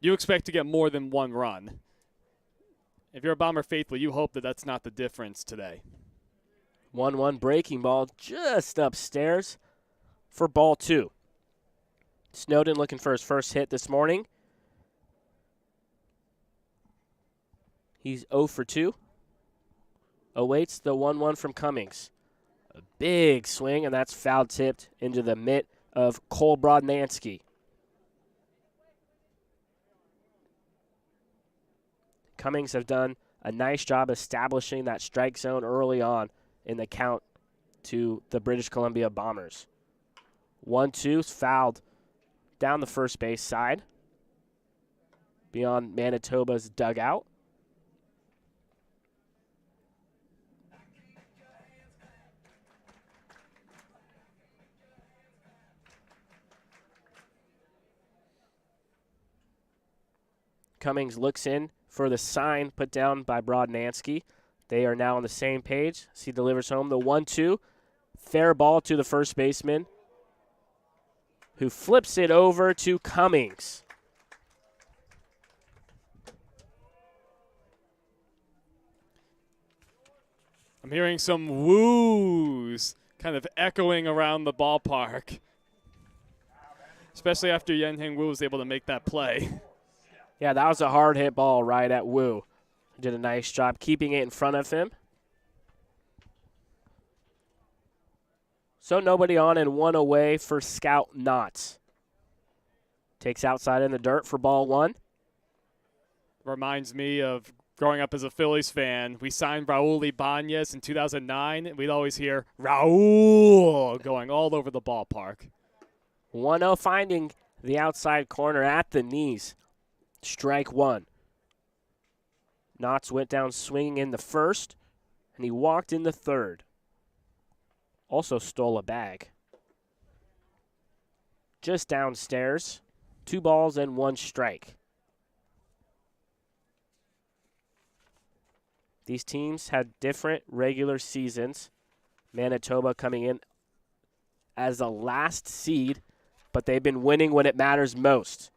you expect to get more than 1 run. If you're a Bomber faithful, you hope that that's not the difference today. 1-1 breaking ball just upstairs for ball 2. Snowden looking for his first hit this morning. He's 0 for 2. Awaits the 1-1 from Cummings. A big swing, and that's foul tipped into the mitt of Cole Brodnansky. Cummings have done a nice job establishing that strike zone early on in the count to the British Columbia Bombers. 1-2 fouled down the first base side beyond Manitoba's dugout. Cummings looks in for the sign put down by Brodnansky. They are now on the same page. He delivers home the 1-2. Fair ball to the first baseman, who flips it over to Cummings. I'm hearing some woos kind of echoing around the ballpark, especially after Yen-Heng Wu was able to make that play. Yeah, that was a hard hit ball right at Wu. Did a nice job keeping it in front of him. So nobody on and 1 away for Scout Knotts. Takes outside in the dirt for ball 1. Reminds me of growing up as a Phillies fan. We signed Raul Ibanez in 2009, and we'd always hear Raul going all over the ballpark. 1-0 finding the outside corner at the knees. Strike one. Knotts went down swinging in the first, and he walked in the third. Also stole a bag. Just downstairs, 2 balls and 1 strike. These teams had different regular seasons. Manitoba coming in as the last seed, but they've been winning when it matters most.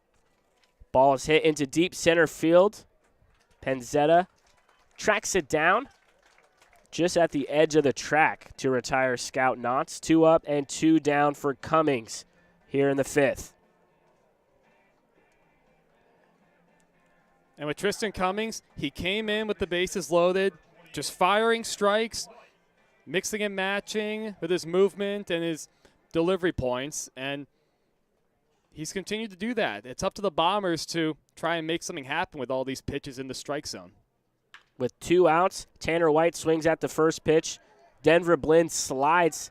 Ball is hit into deep center field. Penzetta tracks it down just at the edge of the track to retire Scout Knotts. 2 up and 2 down for Cummings here in the 5th. And with Tristan Cummings, he came in with the bases loaded, just firing strikes, mixing and matching with his movement and his delivery points, and he's continued to do that. It's up to the Bombers to try and make something happen with all these pitches in the strike zone. With 2 outs, Tanner White swings at the first pitch. Denver Blinn slides,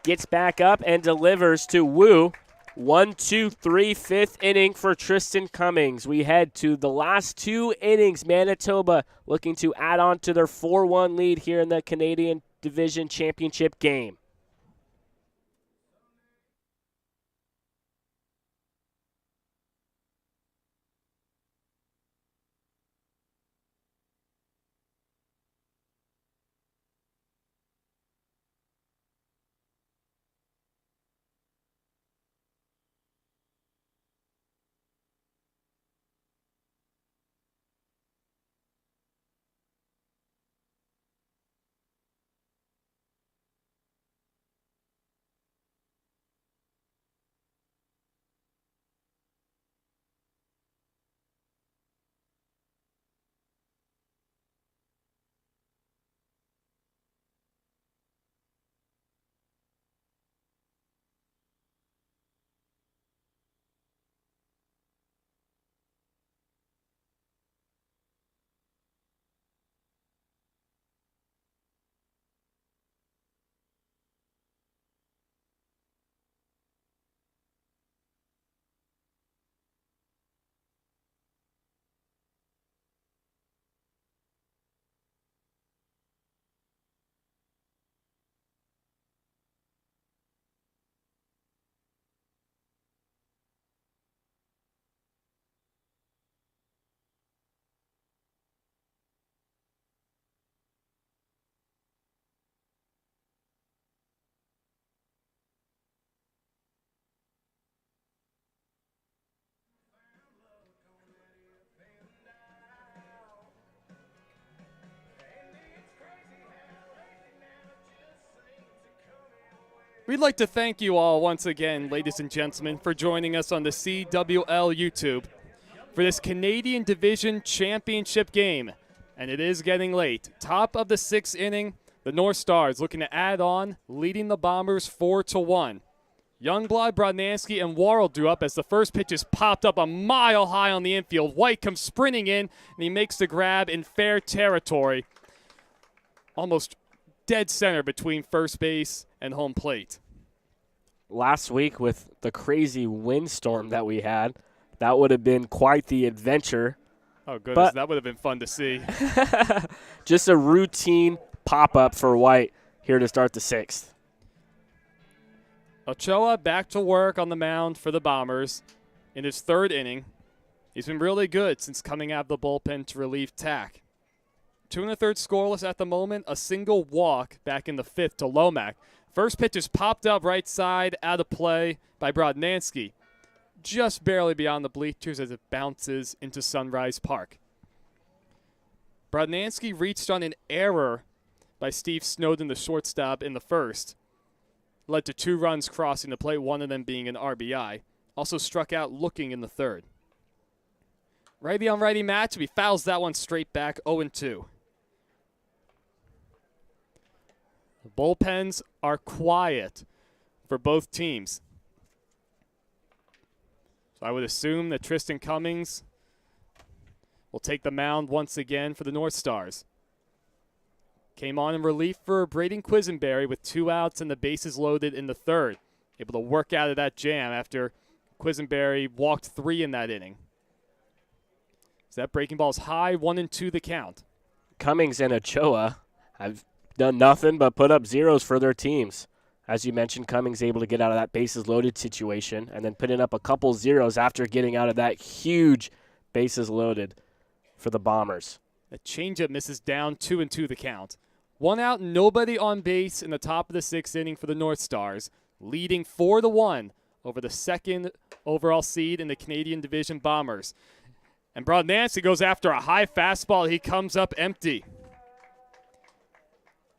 gets back up and delivers to Wu. 1-2-3, 5th inning for Tristan Cummings. We head to the last 2 innings. Manitoba looking to add on to their 4-1 lead here in the Canadian Division Championship game. We'd like to thank you all once again, ladies and gentlemen, for joining us on the CWL YouTube for this Canadian Division Championship game. And it is getting late. Top of the 6th inning, the North Stars looking to add on, leading the Bombers 4-1. Youngblood, Brodnansky, and Worrell drew up as the first pitch is popped up a mile high on the infield. White comes sprinting in, and he makes the grab in fair territory. Almost dead center between first base and home plate. Last week with the crazy windstorm that we had, that would have been quite the adventure. Oh, goodness, that would have been fun to see. Just a routine pop-up for White here to start the 6th. Ochoa back to work on the mound for the Bombers in his 3rd inning. He's been really good since coming out of the bullpen to relieve Tack. 2 1/3 scoreless at the moment, a single walk back in the 5th to Lomack. First pitch is popped up right side, out of play by Brodnansky. Just barely beyond the bleachers as it bounces into Sunrise Park. Brodnansky reached on an error by Steve Snowden, the shortstop, in the 1st. Led to 2 runs crossing the plate, one of them being an RBI. Also struck out looking in the 3rd. Righty on righty match, he fouls that one straight back, 0-2. The bullpens are quiet for both teams. So I would assume that Tristan Cummings will take the mound once again for the North Stars. Came on in relief for Braden Quisenberry with 2 outs and the bases loaded in the 3rd. Able to work out of that jam after Quisenberry walked 3 in that inning. So that breaking ball is high, 1-2 the count. Cummings and Ochoa have done nothing but put up zeros for their teams. As you mentioned, Cummings able to get out of that bases loaded situation and then putting up a couple zeros after getting out of that huge bases loaded for the Bombers. The changeup misses down, 2-2 the count. 1 out, nobody on base in the top of the 6th inning for the North Stars, leading 4-1 over the 2nd overall seed in the Canadian Division Bombers. And Brodnansky goes after a high fastball. He comes up empty.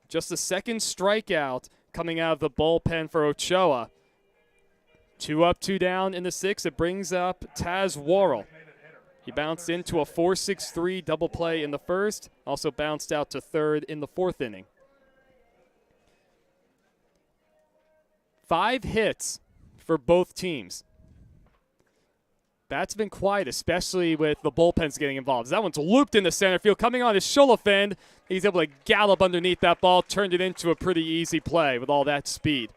Just the 2nd strikeout coming out of the bullpen for Ochoa. 2 up, 2 down in the 6th. It brings up Taz Worrell. He bounced into a 4-6-3 double play in the 1st, also bounced out to 3rd in the 4th inning. 5 hits for both teams. Bats have been quiet, especially with the bullpens getting involved. That one's looped into center field. Coming on is Scholofend. He's able to gallop underneath that ball, turned it into a pretty easy play with all that speed.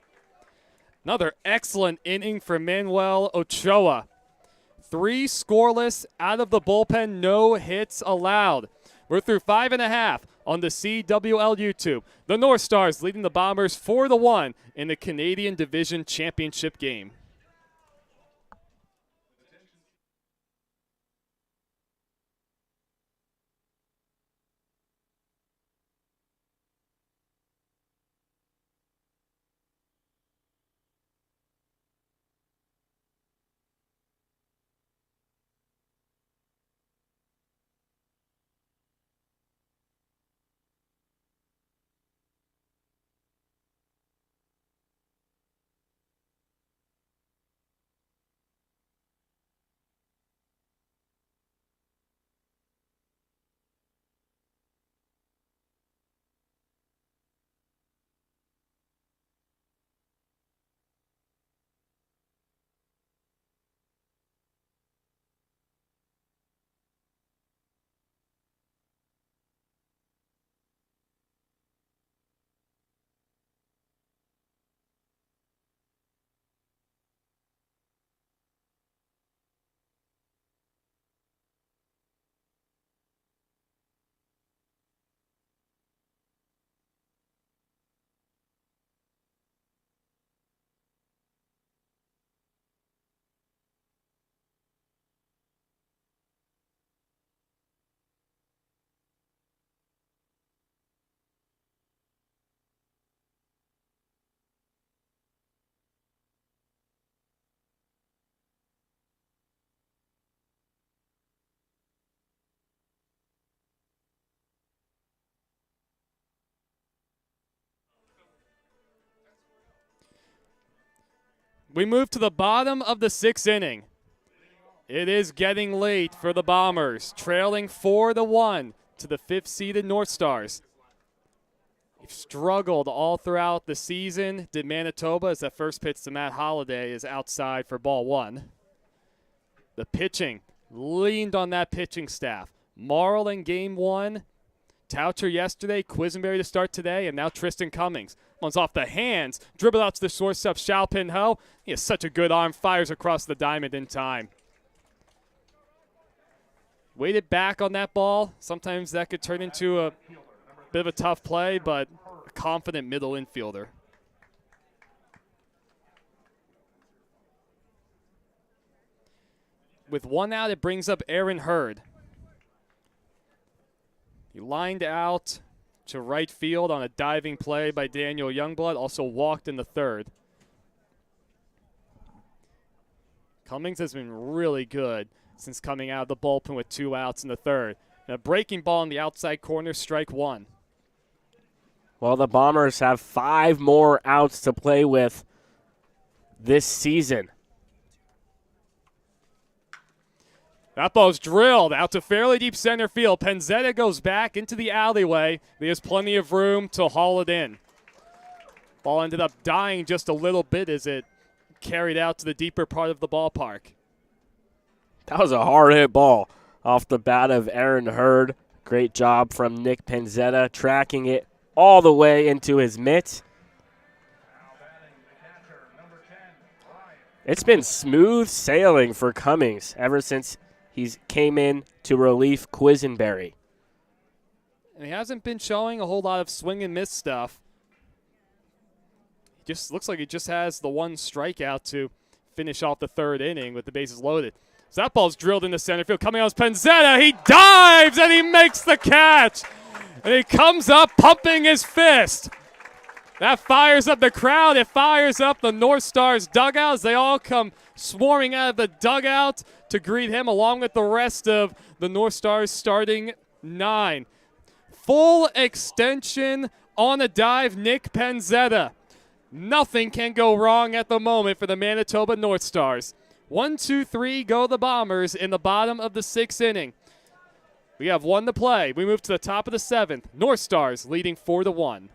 Another excellent inning for Manuel Ochoa. 3 scoreless out of the bullpen, no hits allowed. We're through 5.5 on the CWL YouTube. The North Stars leading the Bombers 4-1 in the Canadian Division Championship game. We move to the bottom of the 6th inning. It is getting late for the Bombers, trailing 4-1 to the 5th-seeded North Stars. They've struggled all throughout the season. Did Manitoba, as that first pitch to Matt Holliday is outside for ball 1. The pitching leaned on that pitching staff. Marl in game 1, Toucher yesterday, Quisenberry to start today, and now Tristan Cummings. One's off the hands, dribble out to the shortstop, Xiaopin Ho. He has such a good arm, fires across the diamond in time. Waited back on that ball. Sometimes that could turn into a bit of a tough play, but a confident middle infielder. With 1 out, it brings up Aaron Hurd. He lined out to right field on a diving play by Daniel Youngblood, also walked in the 3rd. Cummings has been really good since coming out of the bullpen with 2 outs in the 3rd. And a breaking ball in the outside corner, strike 1. Well, the Bombers have 5 more outs to play with this season. That ball's drilled out to fairly deep center field. Penzetta goes back into the alleyway. There's plenty of room to haul it in. Ball ended up dying just a little bit as it carried out to the deeper part of the ballpark. That was a hard-hit ball off the bat of Aaron Hurd. Great job from Nick Penzetta, tracking it all the way into his mitt. It's been smooth sailing for Cummings ever since he came in to relief Quisenberry. And he hasn't been showing a whole lot of swing and miss stuff. He just looks like he just has the 1 strikeout to finish off the 3rd inning with the bases loaded. So that ball's drilled into center field. Coming out is Penzetta. He dives and he makes the catch. And he comes up pumping his fist. That fires up the crowd. It fires up the North Stars dugouts. They all come swarming out of the dugout to greet him along with the rest of the North Stars starting 9. Full extension on a dive, Nick Penzetta. Nothing can go wrong at the moment for the Manitoba North Stars. 1-2-3 go the Bombers in the bottom of the 6th inning. We have 1 to play. We move to the top of the 7th. North Stars leading 4-1.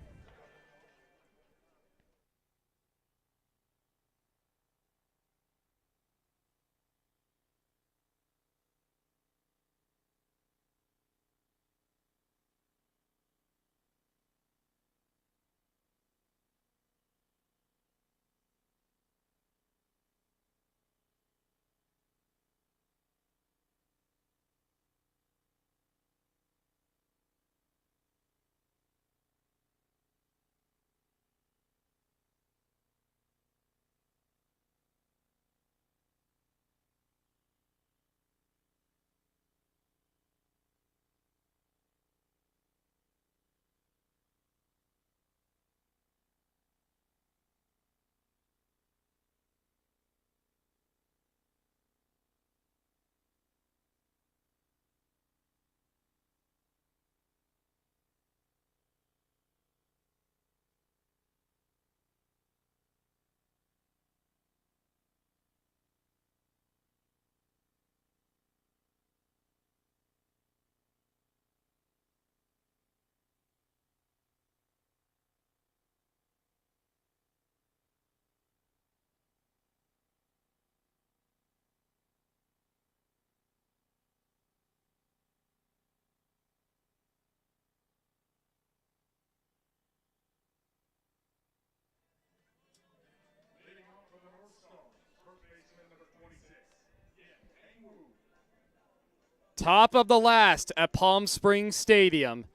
Top of the last at Palm Springs Stadium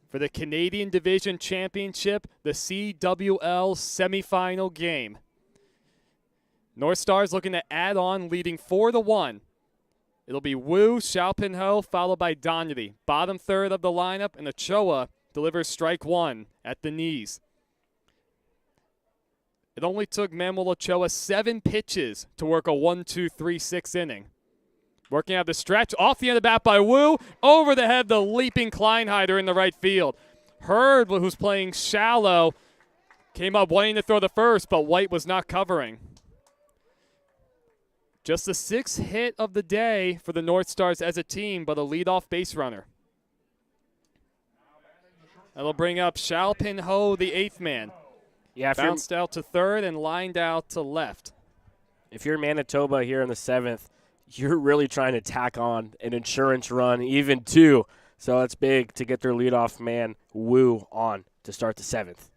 for the Canadian Division Championship, the CWL semifinal game. North Stars looking to add on, leading 4-1. It'll be Wu, Xiaopin Ho, followed by Donati. Bottom 3rd of the lineup, and Ochoa delivers strike 1 at the knees. It only took Manuel Ochoa 7 pitches to work a 1-2-3-6 inning. Working out the stretch, off the end of the bat by Wu, over the head, the leaping Kleinheider in the right field. Hurd, who's playing shallow, came up wanting to throw the first, but White was not covering. Just the 6th hit of the day for the North Stars as a team, but a leadoff base runner. That'll bring up Xiaopin Ho, the 8th man. Yeah, Bounced out to third and lined out to left. If you're Manitoba here in the 7th, you're really trying to tack on an insurance run, even 2. So it's big to get their leadoff man, Wu, on to start the 7th.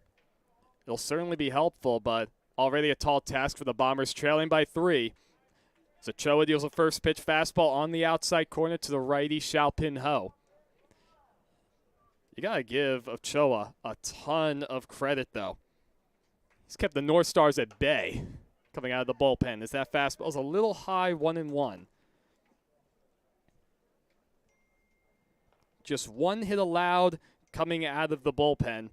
It'll certainly be helpful, but already a tall task for the Bombers, trailing by 3. So Ochoa deals a first pitch fastball on the outside corner to the righty Xiaopin Ho. You got to give Ochoa a ton of credit, though. He's kept the North Stars at bay coming out of the bullpen as that fastball is a little high, 1-1. Just 1 hit allowed coming out of the bullpen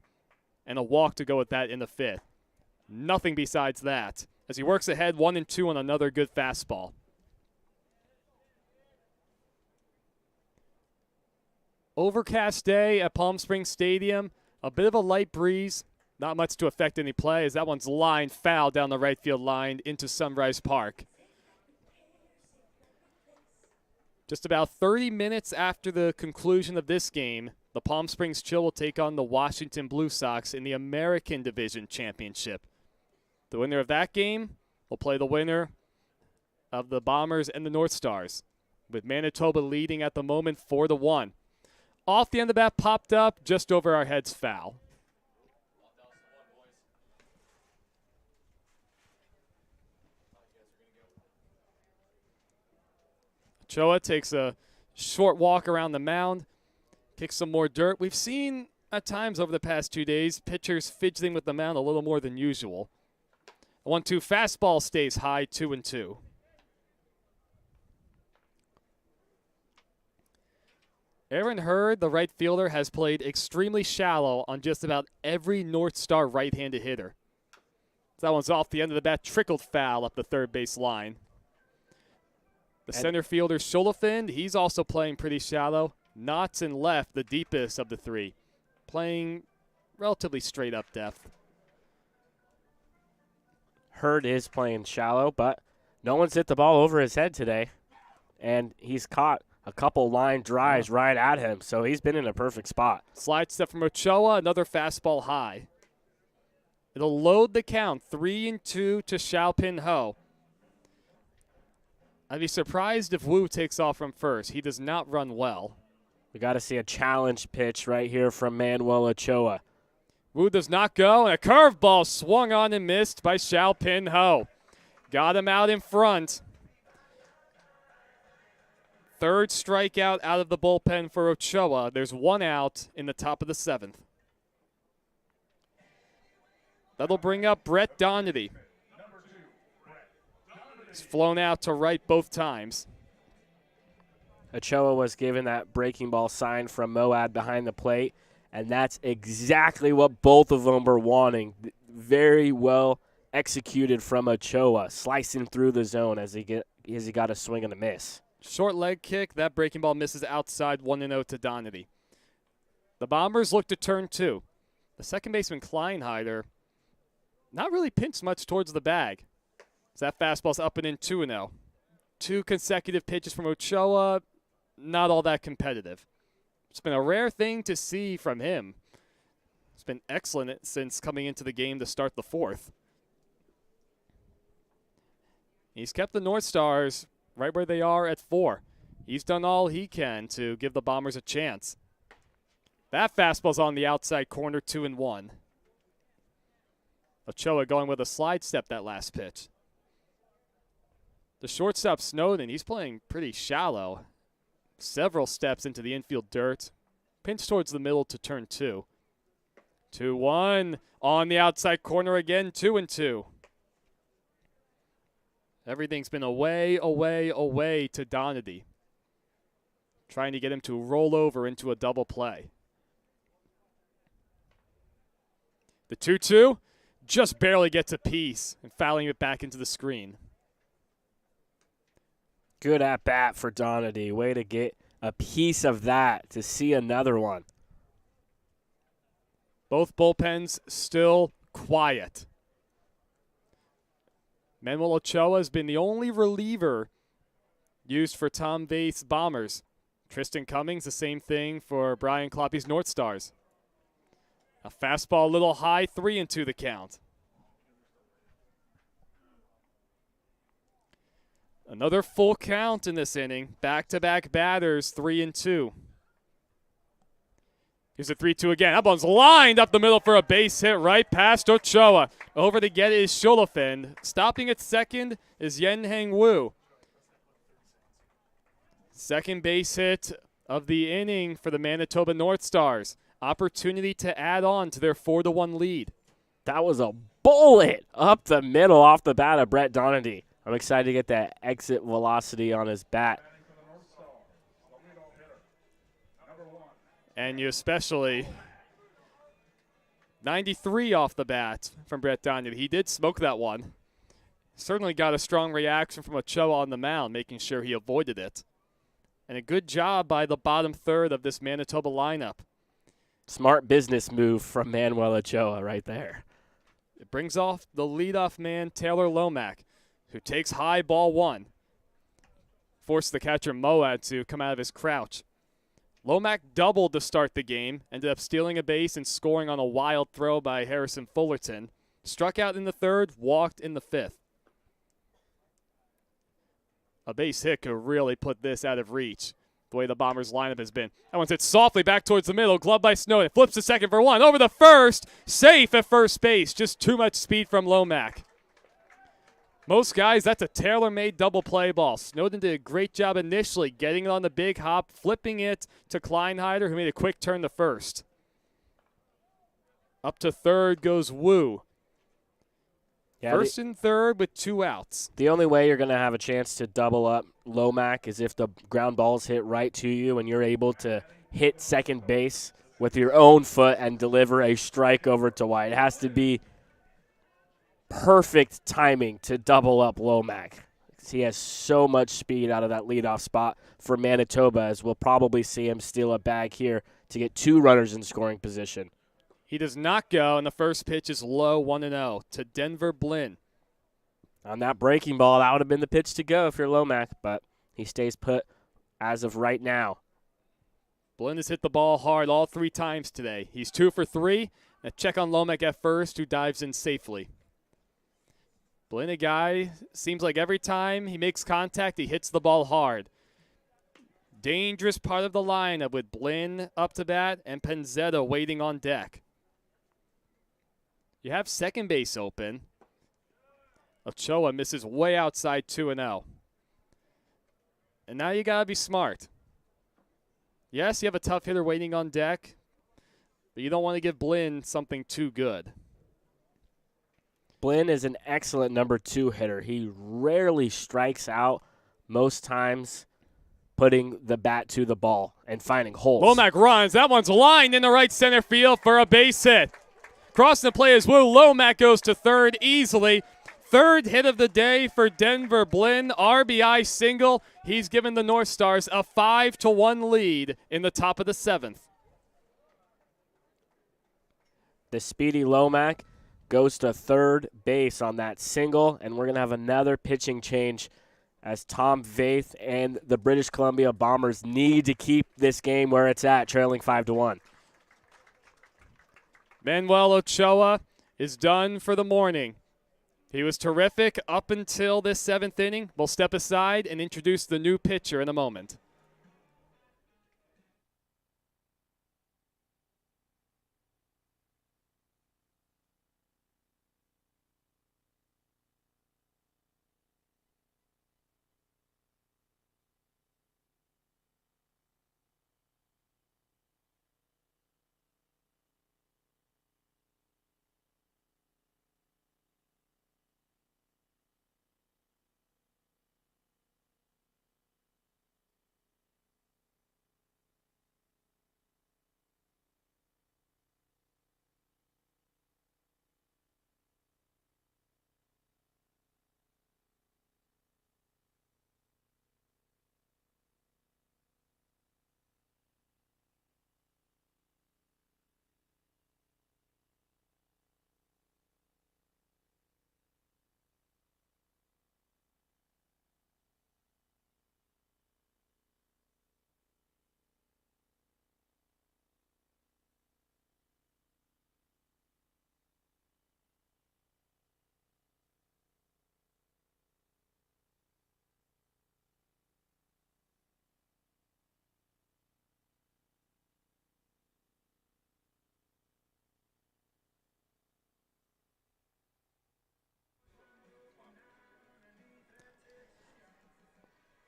and a walk to go with that in the 5th. Nothing besides that as he works ahead 1-2 on another good fastball. Overcast day at Palm Springs Stadium. A bit of a light breeze. Not much to affect any play as that one's lined foul down the right field line into Sunrise Park. Just about 30 minutes after the conclusion of this game, the Palm Springs Chill will take on the Washington Blue Sox in the American Division Championship. The winner of that game will play the winner of the Bombers and the North Stars, with Manitoba leading at the moment 4-1. Off the end of that, popped up just over our heads, foul. Ochoa takes a short walk around the mound, kicks some more dirt. We've seen at times over the past 2 days pitchers fidgeting with the mound a little more than usual. The 1-2 fastball stays high, 2-2. Aaron Hurd, the right fielder, has played extremely shallow on just about every North Star right-handed hitter. That one's off the end of the bat, trickled foul up the third base line. The center fielder, Scholefin, he's also playing pretty shallow. Knotts in left, the deepest of the 3, playing relatively straight up depth. Hurd is playing shallow, but no one's hit the ball over his head today. And he's caught a couple line drives right at him, so he's been in a perfect spot. Slide step from Ochoa, another fastball high. It'll load the count, 3-2 to Xiaopin Ho. I'd be surprised if Wu takes off from first. He does not run well. We got to see a challenge pitch right here from Manuel Ochoa. Wu does not go, and a curveball swung on and missed by Xiaopin Ho. Got him out in front. Third strikeout out of the bullpen for Ochoa. There's 1 out in the top of the 7th. That'll bring up Brett Donady. He's flown out to right both times. Ochoa was given that breaking ball sign from Moad behind the plate, and that's exactly what both of them were wanting. Very well executed from Ochoa, slicing through the zone as he got a swing and a miss. Short leg kick. That breaking ball misses outside, 1-0 to Donady. The Bombers look to turn 2. The second baseman, Kleinheider, not really pinched much towards the bag. So that fastball's up and in, 2-0. 2 consecutive pitches from Ochoa, not all that competitive. It's been a rare thing to see from him. It's been excellent since coming into the game to start the 4th. He's kept the North Stars right where they are at 4. He's done all he can to give the Bombers a chance. That fastball's on the outside corner, 2-1. Ochoa going with a slide step that last pitch. The shortstop, Snowden, he's playing pretty shallow. Several steps into the infield dirt. Pinch towards the middle to turn 2. 2-1 on the outside corner again, 2-2. Everything's been away, away, away to Donady. Trying to get him to roll over into a double play. The 2-2 just barely gets a piece and fouling it back into the screen. Good at bat for Donady. Way to get a piece of that to see another one. Both bullpens still quiet. Manuel Ochoa has been the only reliever used for Tom Vaith's Bombers. Tristan Cummings, the same thing for Brian Kloppy's North Stars. A fastball a little high, 3-2 the count. Another full count in this inning. Back-to-back batters, 3-2. Here's a 3-2 again. That one's lined up the middle for a base hit right past Ochoa. Over to get it is Sholofin. Stopping at second is Yen Hang Wu. Second base hit of the inning for the Manitoba North Stars. Opportunity to add on to their 4-1 lead. That was a bullet up the middle off the bat of Brett Donady. I'm excited to get that exit velocity on his bat. And you especially 93 off the bat from Brett Donady. He did smoke that one. Certainly got a strong reaction from Ochoa on the mound, making sure he avoided it. And a good job by the bottom third of this Manitoba lineup. Smart business move from Manuel Ochoa right there. It brings off the leadoff man, Taylor Lomack, who takes high ball one. Forced the catcher Moad to come out of his crouch. Lomack doubled to start the game, ended up stealing a base and scoring on a wild throw by Harrison Fullerton. Struck out in the third, walked in the fifth. A base hit could really put this out of reach, the way the Bombers' lineup has been. That one's hit softly back towards the middle, gloved by Snowden. Flips to second for one, over the first, safe at first base. Just too much speed from Lomack. Most guys, that's a tailor-made double play ball. Snowden did a great job initially getting it on the big hop, flipping it to Kleinheider, who made a quick turn to first. Up to third goes Wu. Yeah, First and third with 2 outs. The only way you're going to have a chance to double up Lomack is if the ground balls hit right to you and you're able to hit second base with your own foot and deliver a strike over to White. It has to be perfect timing to double up Lomack. He has so much speed out of that leadoff spot for Manitoba, as we'll probably see him steal a bag here to get 2 runners in scoring position. He does not go, and the first pitch is low, 1-0 to Denver Blinn. On that breaking ball, that would have been the pitch to go if you're Lomack, but he stays put as of right now. Blinn has hit the ball hard all 3 times today. He's 2 for 3. A check on Lomack at first, who dives in safely. Blinn, a guy, seems like every time he makes contact, he hits the ball hard. Dangerous part of the lineup with Blinn up to bat and Penzetta waiting on deck. You have second base open. Ochoa misses way outside 2-0. And now you got to be smart. Yes, you have a tough hitter waiting on deck, but you don't want to give Blinn something too good. Blinn is an excellent number 2 hitter. He rarely strikes out, most times putting the bat to the ball and finding holes. Lomack runs. That one's lined in the right center field for a base hit. Crossing the play is Wu. Lomack goes to third easily. Third hit of the day for Denver Blinn. RBI single. He's given the North Stars a 5-1 lead in the top of the 7th. The speedy Lomack goes to third base on that single, and we're going to have another pitching change as Tom Vaith and the British Columbia Bombers need to keep this game where it's at, trailing 5-1. Manuel Ochoa is done for the morning. He was terrific up until this 7th inning. We'll step aside and introduce the new pitcher in a moment.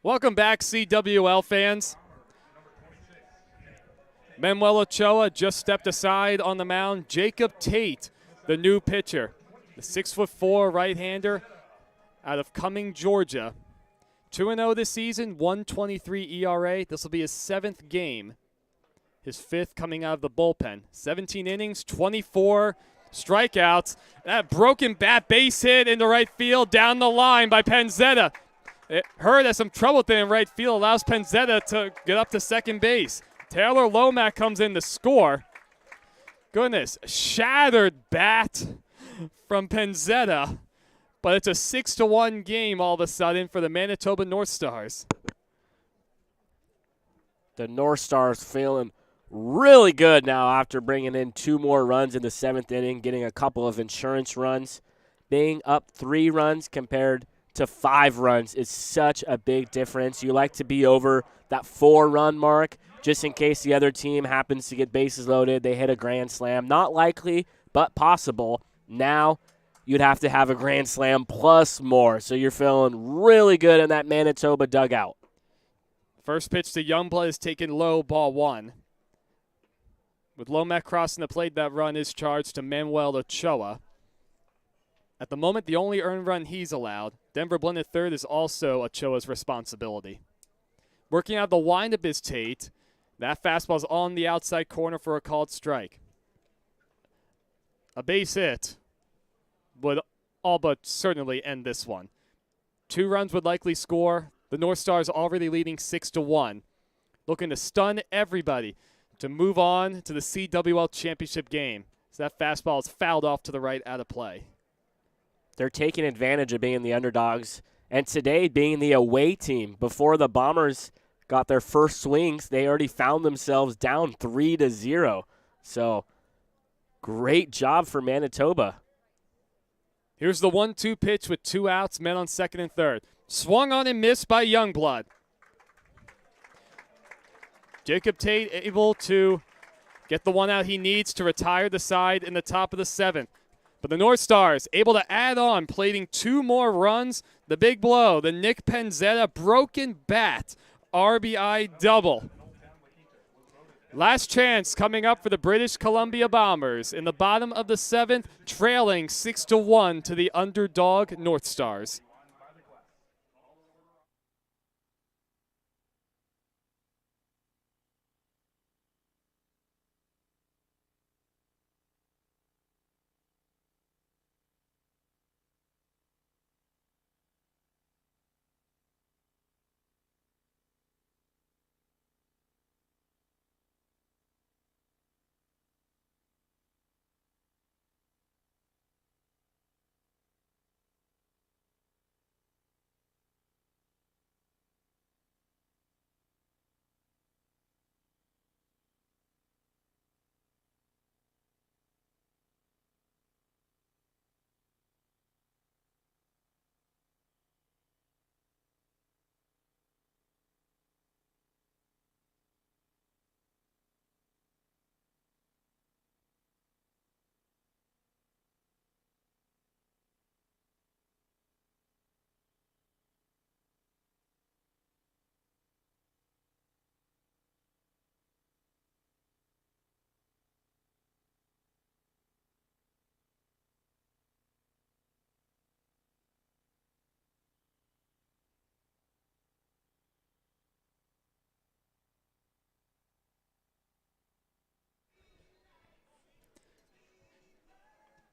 Welcome back, CWL fans. Manuel Ochoa just stepped aside on the mound. Jacob Tate, the new pitcher, the 6'4" right-hander out of Cumming, Georgia. 2-0 this season, 1.23 ERA. This will be his 7th game, his 5th coming out of the bullpen. 17 innings, 24 strikeouts. That broken bat base hit into right field down the line by Penzetta. It hurt has some trouble with it in right field, allows Penzetta to get up to second base. Taylor Lomack comes in to score. Goodness, shattered bat from Penzetta, but it's a 6-1 game all of a sudden for the Manitoba North Stars. The North Stars feeling really good now after bringing in 2 more runs in the 7th inning, getting a couple of insurance runs. Being up 3 runs compared to 5 runs is such a big difference. You like to be over that 4-run mark just in case the other team happens to get bases loaded. They hit a grand slam. Not likely, but possible. Now you'd have to have a grand slam plus more. So you're feeling really good in that Manitoba dugout. First pitch to Youngblood is taken low, ball 1. With Lomack crossing the plate, that run is charged to Manuel Ochoa. At the moment, the only earned run he's allowed. Denver blended third is also Ochoa's responsibility. Working out the windup is Tate. That fastball's on the outside corner for a called strike. A base hit would all but certainly end this one. 2 runs would likely score. The North Stars already leading 6-1. Looking to stun everybody to move on to the CWL championship game. So that fastball is fouled off to the right out of play. They're taking advantage of being the underdogs, and today being the away team. Before the Bombers got their first swings, they already found themselves down 3-0. So great job for Manitoba. Here's the 1-2 pitch with 2 outs, men on second and third. Swung on and missed by Youngblood. Jacob Tate able to get the 1 out he needs to retire the side in the top of the 7th. But the North Stars able to add on, plating 2 more runs. The big blow, the Nick Penzetta broken bat, RBI double. Last chance coming up for the British Columbia Bombers in the bottom of the 7th, trailing 6-1 to the underdog North Stars.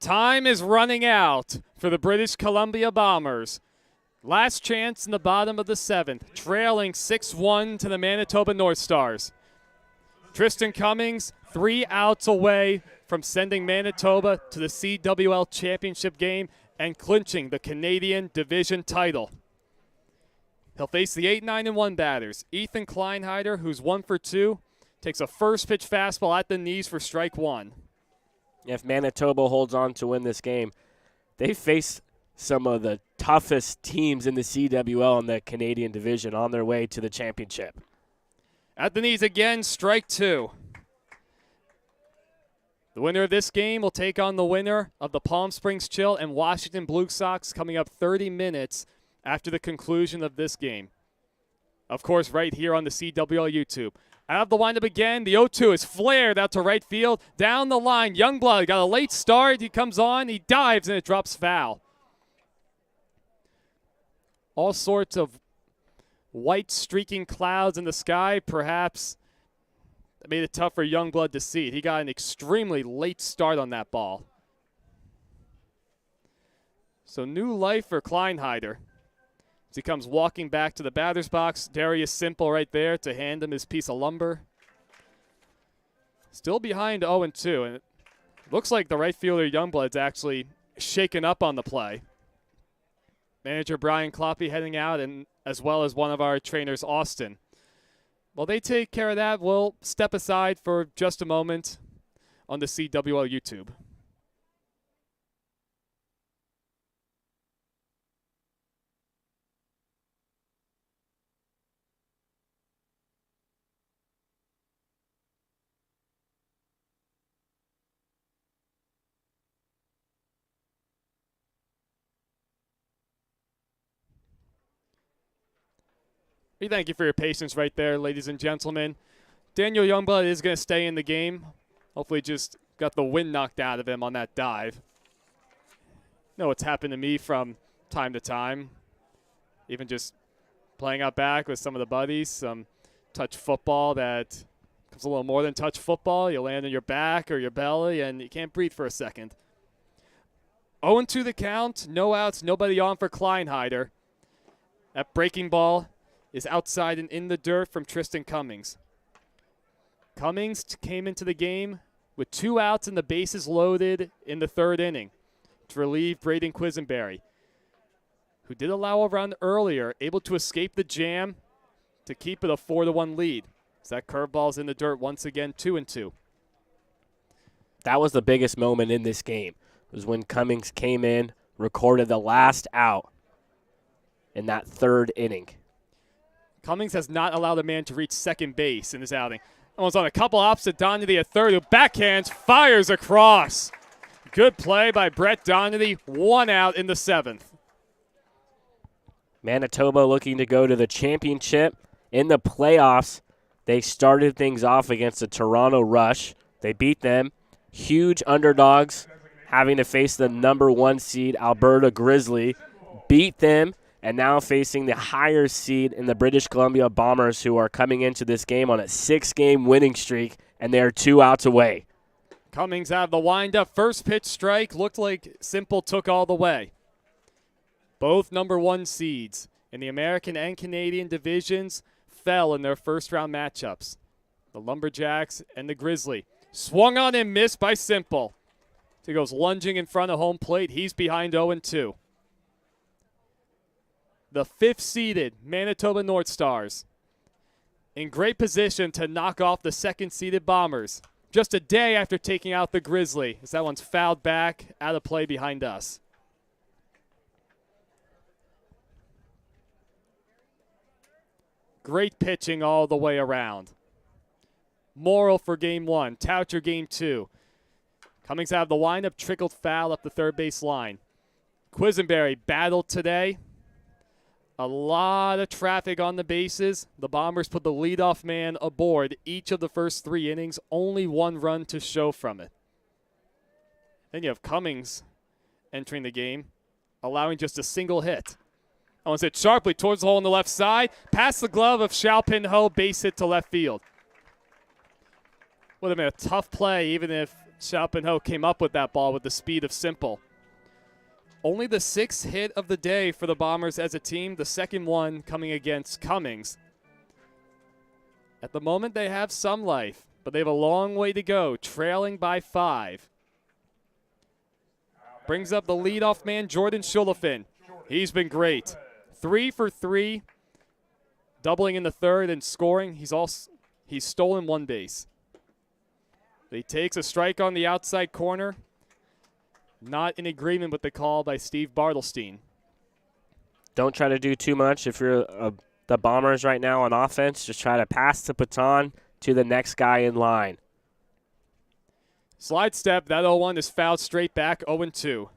Time is running out for the British Columbia Bombers. Last chance in the bottom of the 7th, trailing 6-1 to the Manitoba North Stars. Tristan Cummings, 3 outs away from sending Manitoba to the CWL championship game and clinching the Canadian division title. He'll face the 8-9-1 batters. Ethan Kleinheider, who's 1 for 2, takes a first pitch fastball at the knees for strike 1. If Manitoba holds on to win this game, they face some of the toughest teams in the CWL in the Canadian division on their way to the championship. At the knees again, strike 2. The winner of this game will take on the winner of the Palm Springs Chill and Washington Blue Sox coming up 30 minutes after the conclusion of this game. of course, right here on the CWL YouTube. Out of the windup again. The 0-2 is flared out to right field. Down the line, Youngblood got a late start. He comes on, he dives, and it drops foul. All sorts of white streaking clouds in the sky. Perhaps that made it tough for Youngblood to see it. He got an extremely late start on that ball. So new life for Kleinheider. As he comes walking back to the batter's box, Darius Simple right there to hand him his piece of lumber. Still behind 0-2, and it looks like the right fielder Youngblood's actually shaken up on the play. Manager Brian Kloppy heading out, and as well as one of our trainers, Austin. While they take care of that, we'll step aside for just a moment on the CWL YouTube. We thank you for your patience right there, ladies and gentlemen. Daniel Youngblood is going to stay in the game. Hopefully just got the wind knocked out of him on that dive. You know what's happened to me from time to time. Even just playing out back with some of the buddies, some touch football that comes a little more than touch football. You land on your back or your belly and you can't breathe for a second. 0-2 the count, no outs, nobody on for Kleinheider. That breaking ball is outside and in the dirt from Tristan Cummings. Cummings came into the game with 2 outs and the bases loaded in the 3rd inning to relieve Braden Quisenberry, who did allow a run earlier, able to escape the jam to keep it a 4-1 lead. So that curveball's in the dirt once again, 2-2. That was the biggest moment in this game, was when Cummings came in, recorded the last out in that 3rd inning. Cummings has not allowed a man to reach second base in this outing. Almost on a couple opposite Donady at third, who backhands, fires across. Good play by Brett Donady, 1 out in the 7th. Manitoba looking to go to the championship. In the playoffs, they started things off against the Toronto Rush. They beat them. Huge underdogs, having to face the number 1 seed Alberta Grizzly. Beat them. And now facing the higher seed in the British Columbia Bombers, who are coming into this game on a 6-game winning streak, and they are 2 outs away. Cummings out of the windup. First pitch strike. Looked like Simple took all the way. Both number 1 seeds in the American and Canadian divisions fell in their first-round matchups. The Lumberjacks and the Grizzly. Swung on and missed by Simple. He goes lunging in front of home plate. He's behind 0-2. The 5th-seeded Manitoba North Stars in great position to knock off the 2nd-seeded Bombers just a day after taking out the Grizzly, as that one's fouled back out of play behind us. Great pitching all the way around. Moral for game 1, Toucher game 2. Cummings out of the windup, trickled foul up the 3rd base line. Quisenberry battled today. A lot of traffic on the bases. The Bombers put the leadoff man aboard each of the first 3 innings. Only 1 run to show from it. Then you have Cummings entering the game, allowing just a single hit. That one's hit sharply towards the hole on the left side. Past the glove of Xiaopin Ho, base hit to left field. Would have been a tough play even if Xiaopin Ho came up with that ball with the speed of Simple. Only the 6th hit of the day for the Bombers as a team, the 2nd one coming against Cummings. At the moment, they have some life, but they have a long way to go, trailing by 5. Brings up the leadoff man, Jordan Schulafin. He's been great. 3 for 3, doubling in the 3rd and scoring. He's stolen 1 base. He takes a strike on the outside corner. Not in agreement with the call by Steve Bartelstein. Don't try to do too much if you're the Bombers right now on offense. Just try to pass the baton to the next guy in line. Slide step, that 0-1 is fouled straight back, 0-2.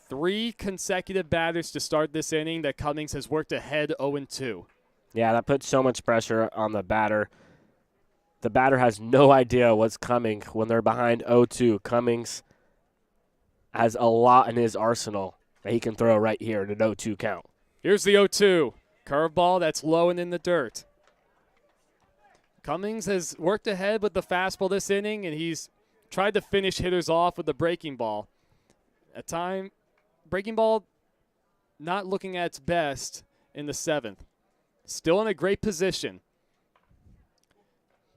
3 consecutive batters to start this inning that Cummings has worked ahead 0-2. Yeah, that puts so much pressure on the batter. The batter has no idea what's coming when they're behind 0-2. Cummings has a lot in his arsenal that he can throw right here at an 0-2 count. Here's the 0-2. Curveball that's low and in the dirt. Cummings has worked ahead with the fastball this inning, and he's tried to finish hitters off with the breaking ball. At time, breaking ball not looking at its best in the 7th. Still in a great position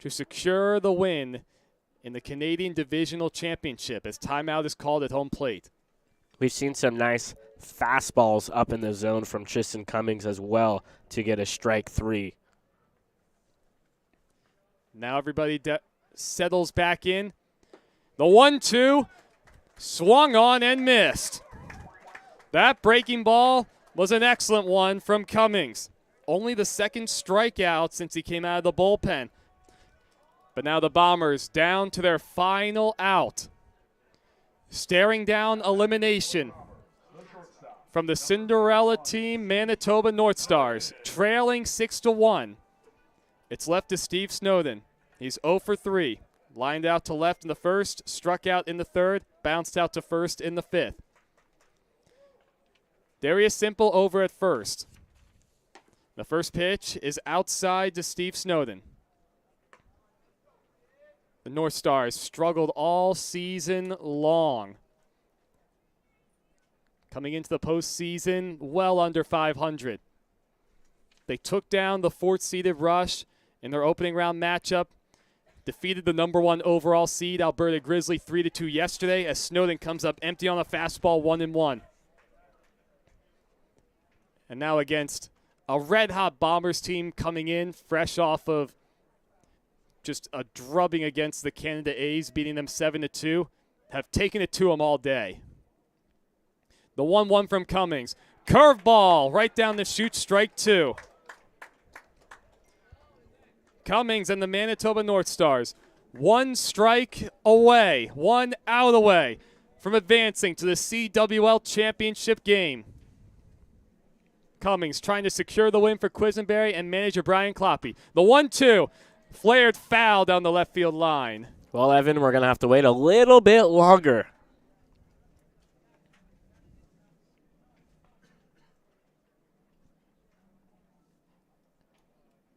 to secure the win in the Canadian Divisional Championship as timeout is called at home plate. We've seen some nice fastballs up in the zone from Tristan Cummings as well to get a strike 3. Now everybody settles back in. The 1-2 swung on and missed. That breaking ball was an excellent one from Cummings. Only the second strikeout since he came out of the bullpen. But now the Bombers down to their final out. Staring down elimination from the Cinderella team, Manitoba North Stars, trailing 6-1. It's left to Steve Snowden. He's 0 for 3. Lined out to left in the first, struck out in the third, bounced out to first in the 5th. Darius Simple over at first. The first pitch is outside to Steve Snowden. The North Stars struggled all season long. Coming into the postseason, well under 500. They took down the 4th-seeded Rush in their opening round matchup. Defeated the number 1 overall seed, Alberta Grizzly, 3-2 yesterday, as Snowden comes up empty on a fastball, 1-1. And now against a red-hot Bombers team coming in, fresh off of just a drubbing against the Canada A's, beating them 7-2, have taken it to them all day. The 1-1 from Cummings. Curveball right down the chute, strike 2. Cummings and the Manitoba North Stars, 1 strike away, 1 out away from advancing to the CWL championship game. Cummings trying to secure the win for Quisenberry and manager Brian Kloppe. The 1-2, flared foul down the left field line. Well, Evan, we're going to have to wait a little bit longer.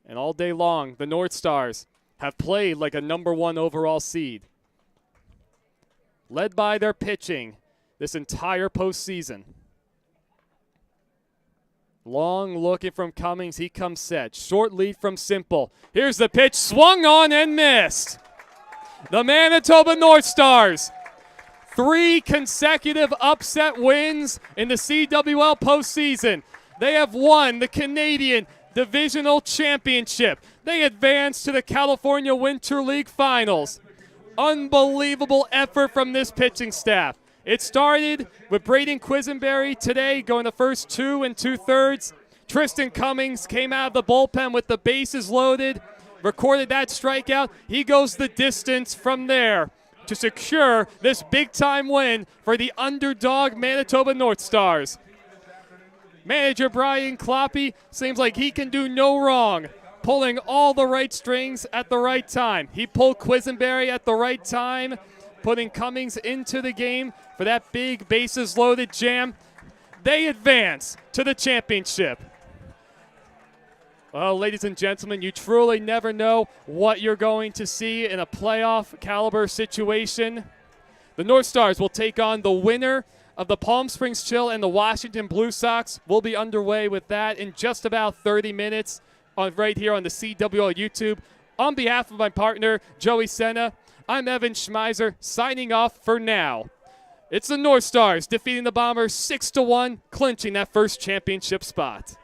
And all day long, the North Stars have played like a number 1 overall seed. Led by their pitching this entire postseason. Long looking from Cummings. He comes set. Short lead from Simple. Here's the pitch. Swung on and missed. The Manitoba North Stars. 3 consecutive upset wins in the CWL postseason. They have won the Canadian Divisional Championship. They advance to the California Winter League Finals. Unbelievable effort from this pitching staff. It started with Braden Quisenberry today going the first 2 2/3. Tristan Cummings came out of the bullpen with the bases loaded, recorded that strikeout. He goes the distance from there to secure this big-time win for the underdog Manitoba North Stars. Manager Brian Kloppe seems like he can do no wrong, pulling all the right strings at the right time. He pulled Quisenberry at the right time, putting Cummings into the game for that big bases-loaded jam. They advance to the championship. Well, ladies and gentlemen, you truly never know what you're going to see in a playoff caliber situation. The North Stars will take on the winner of the Palm Springs Chill and the Washington Blue Sox. We'll be underway with that in just about 30 minutes right here on the CWL YouTube. On behalf of my partner, Joey Senna, I'm Evan Schmeiser, signing off for now. It's the North Stars defeating the Bombers 6-1, clinching that first championship spot.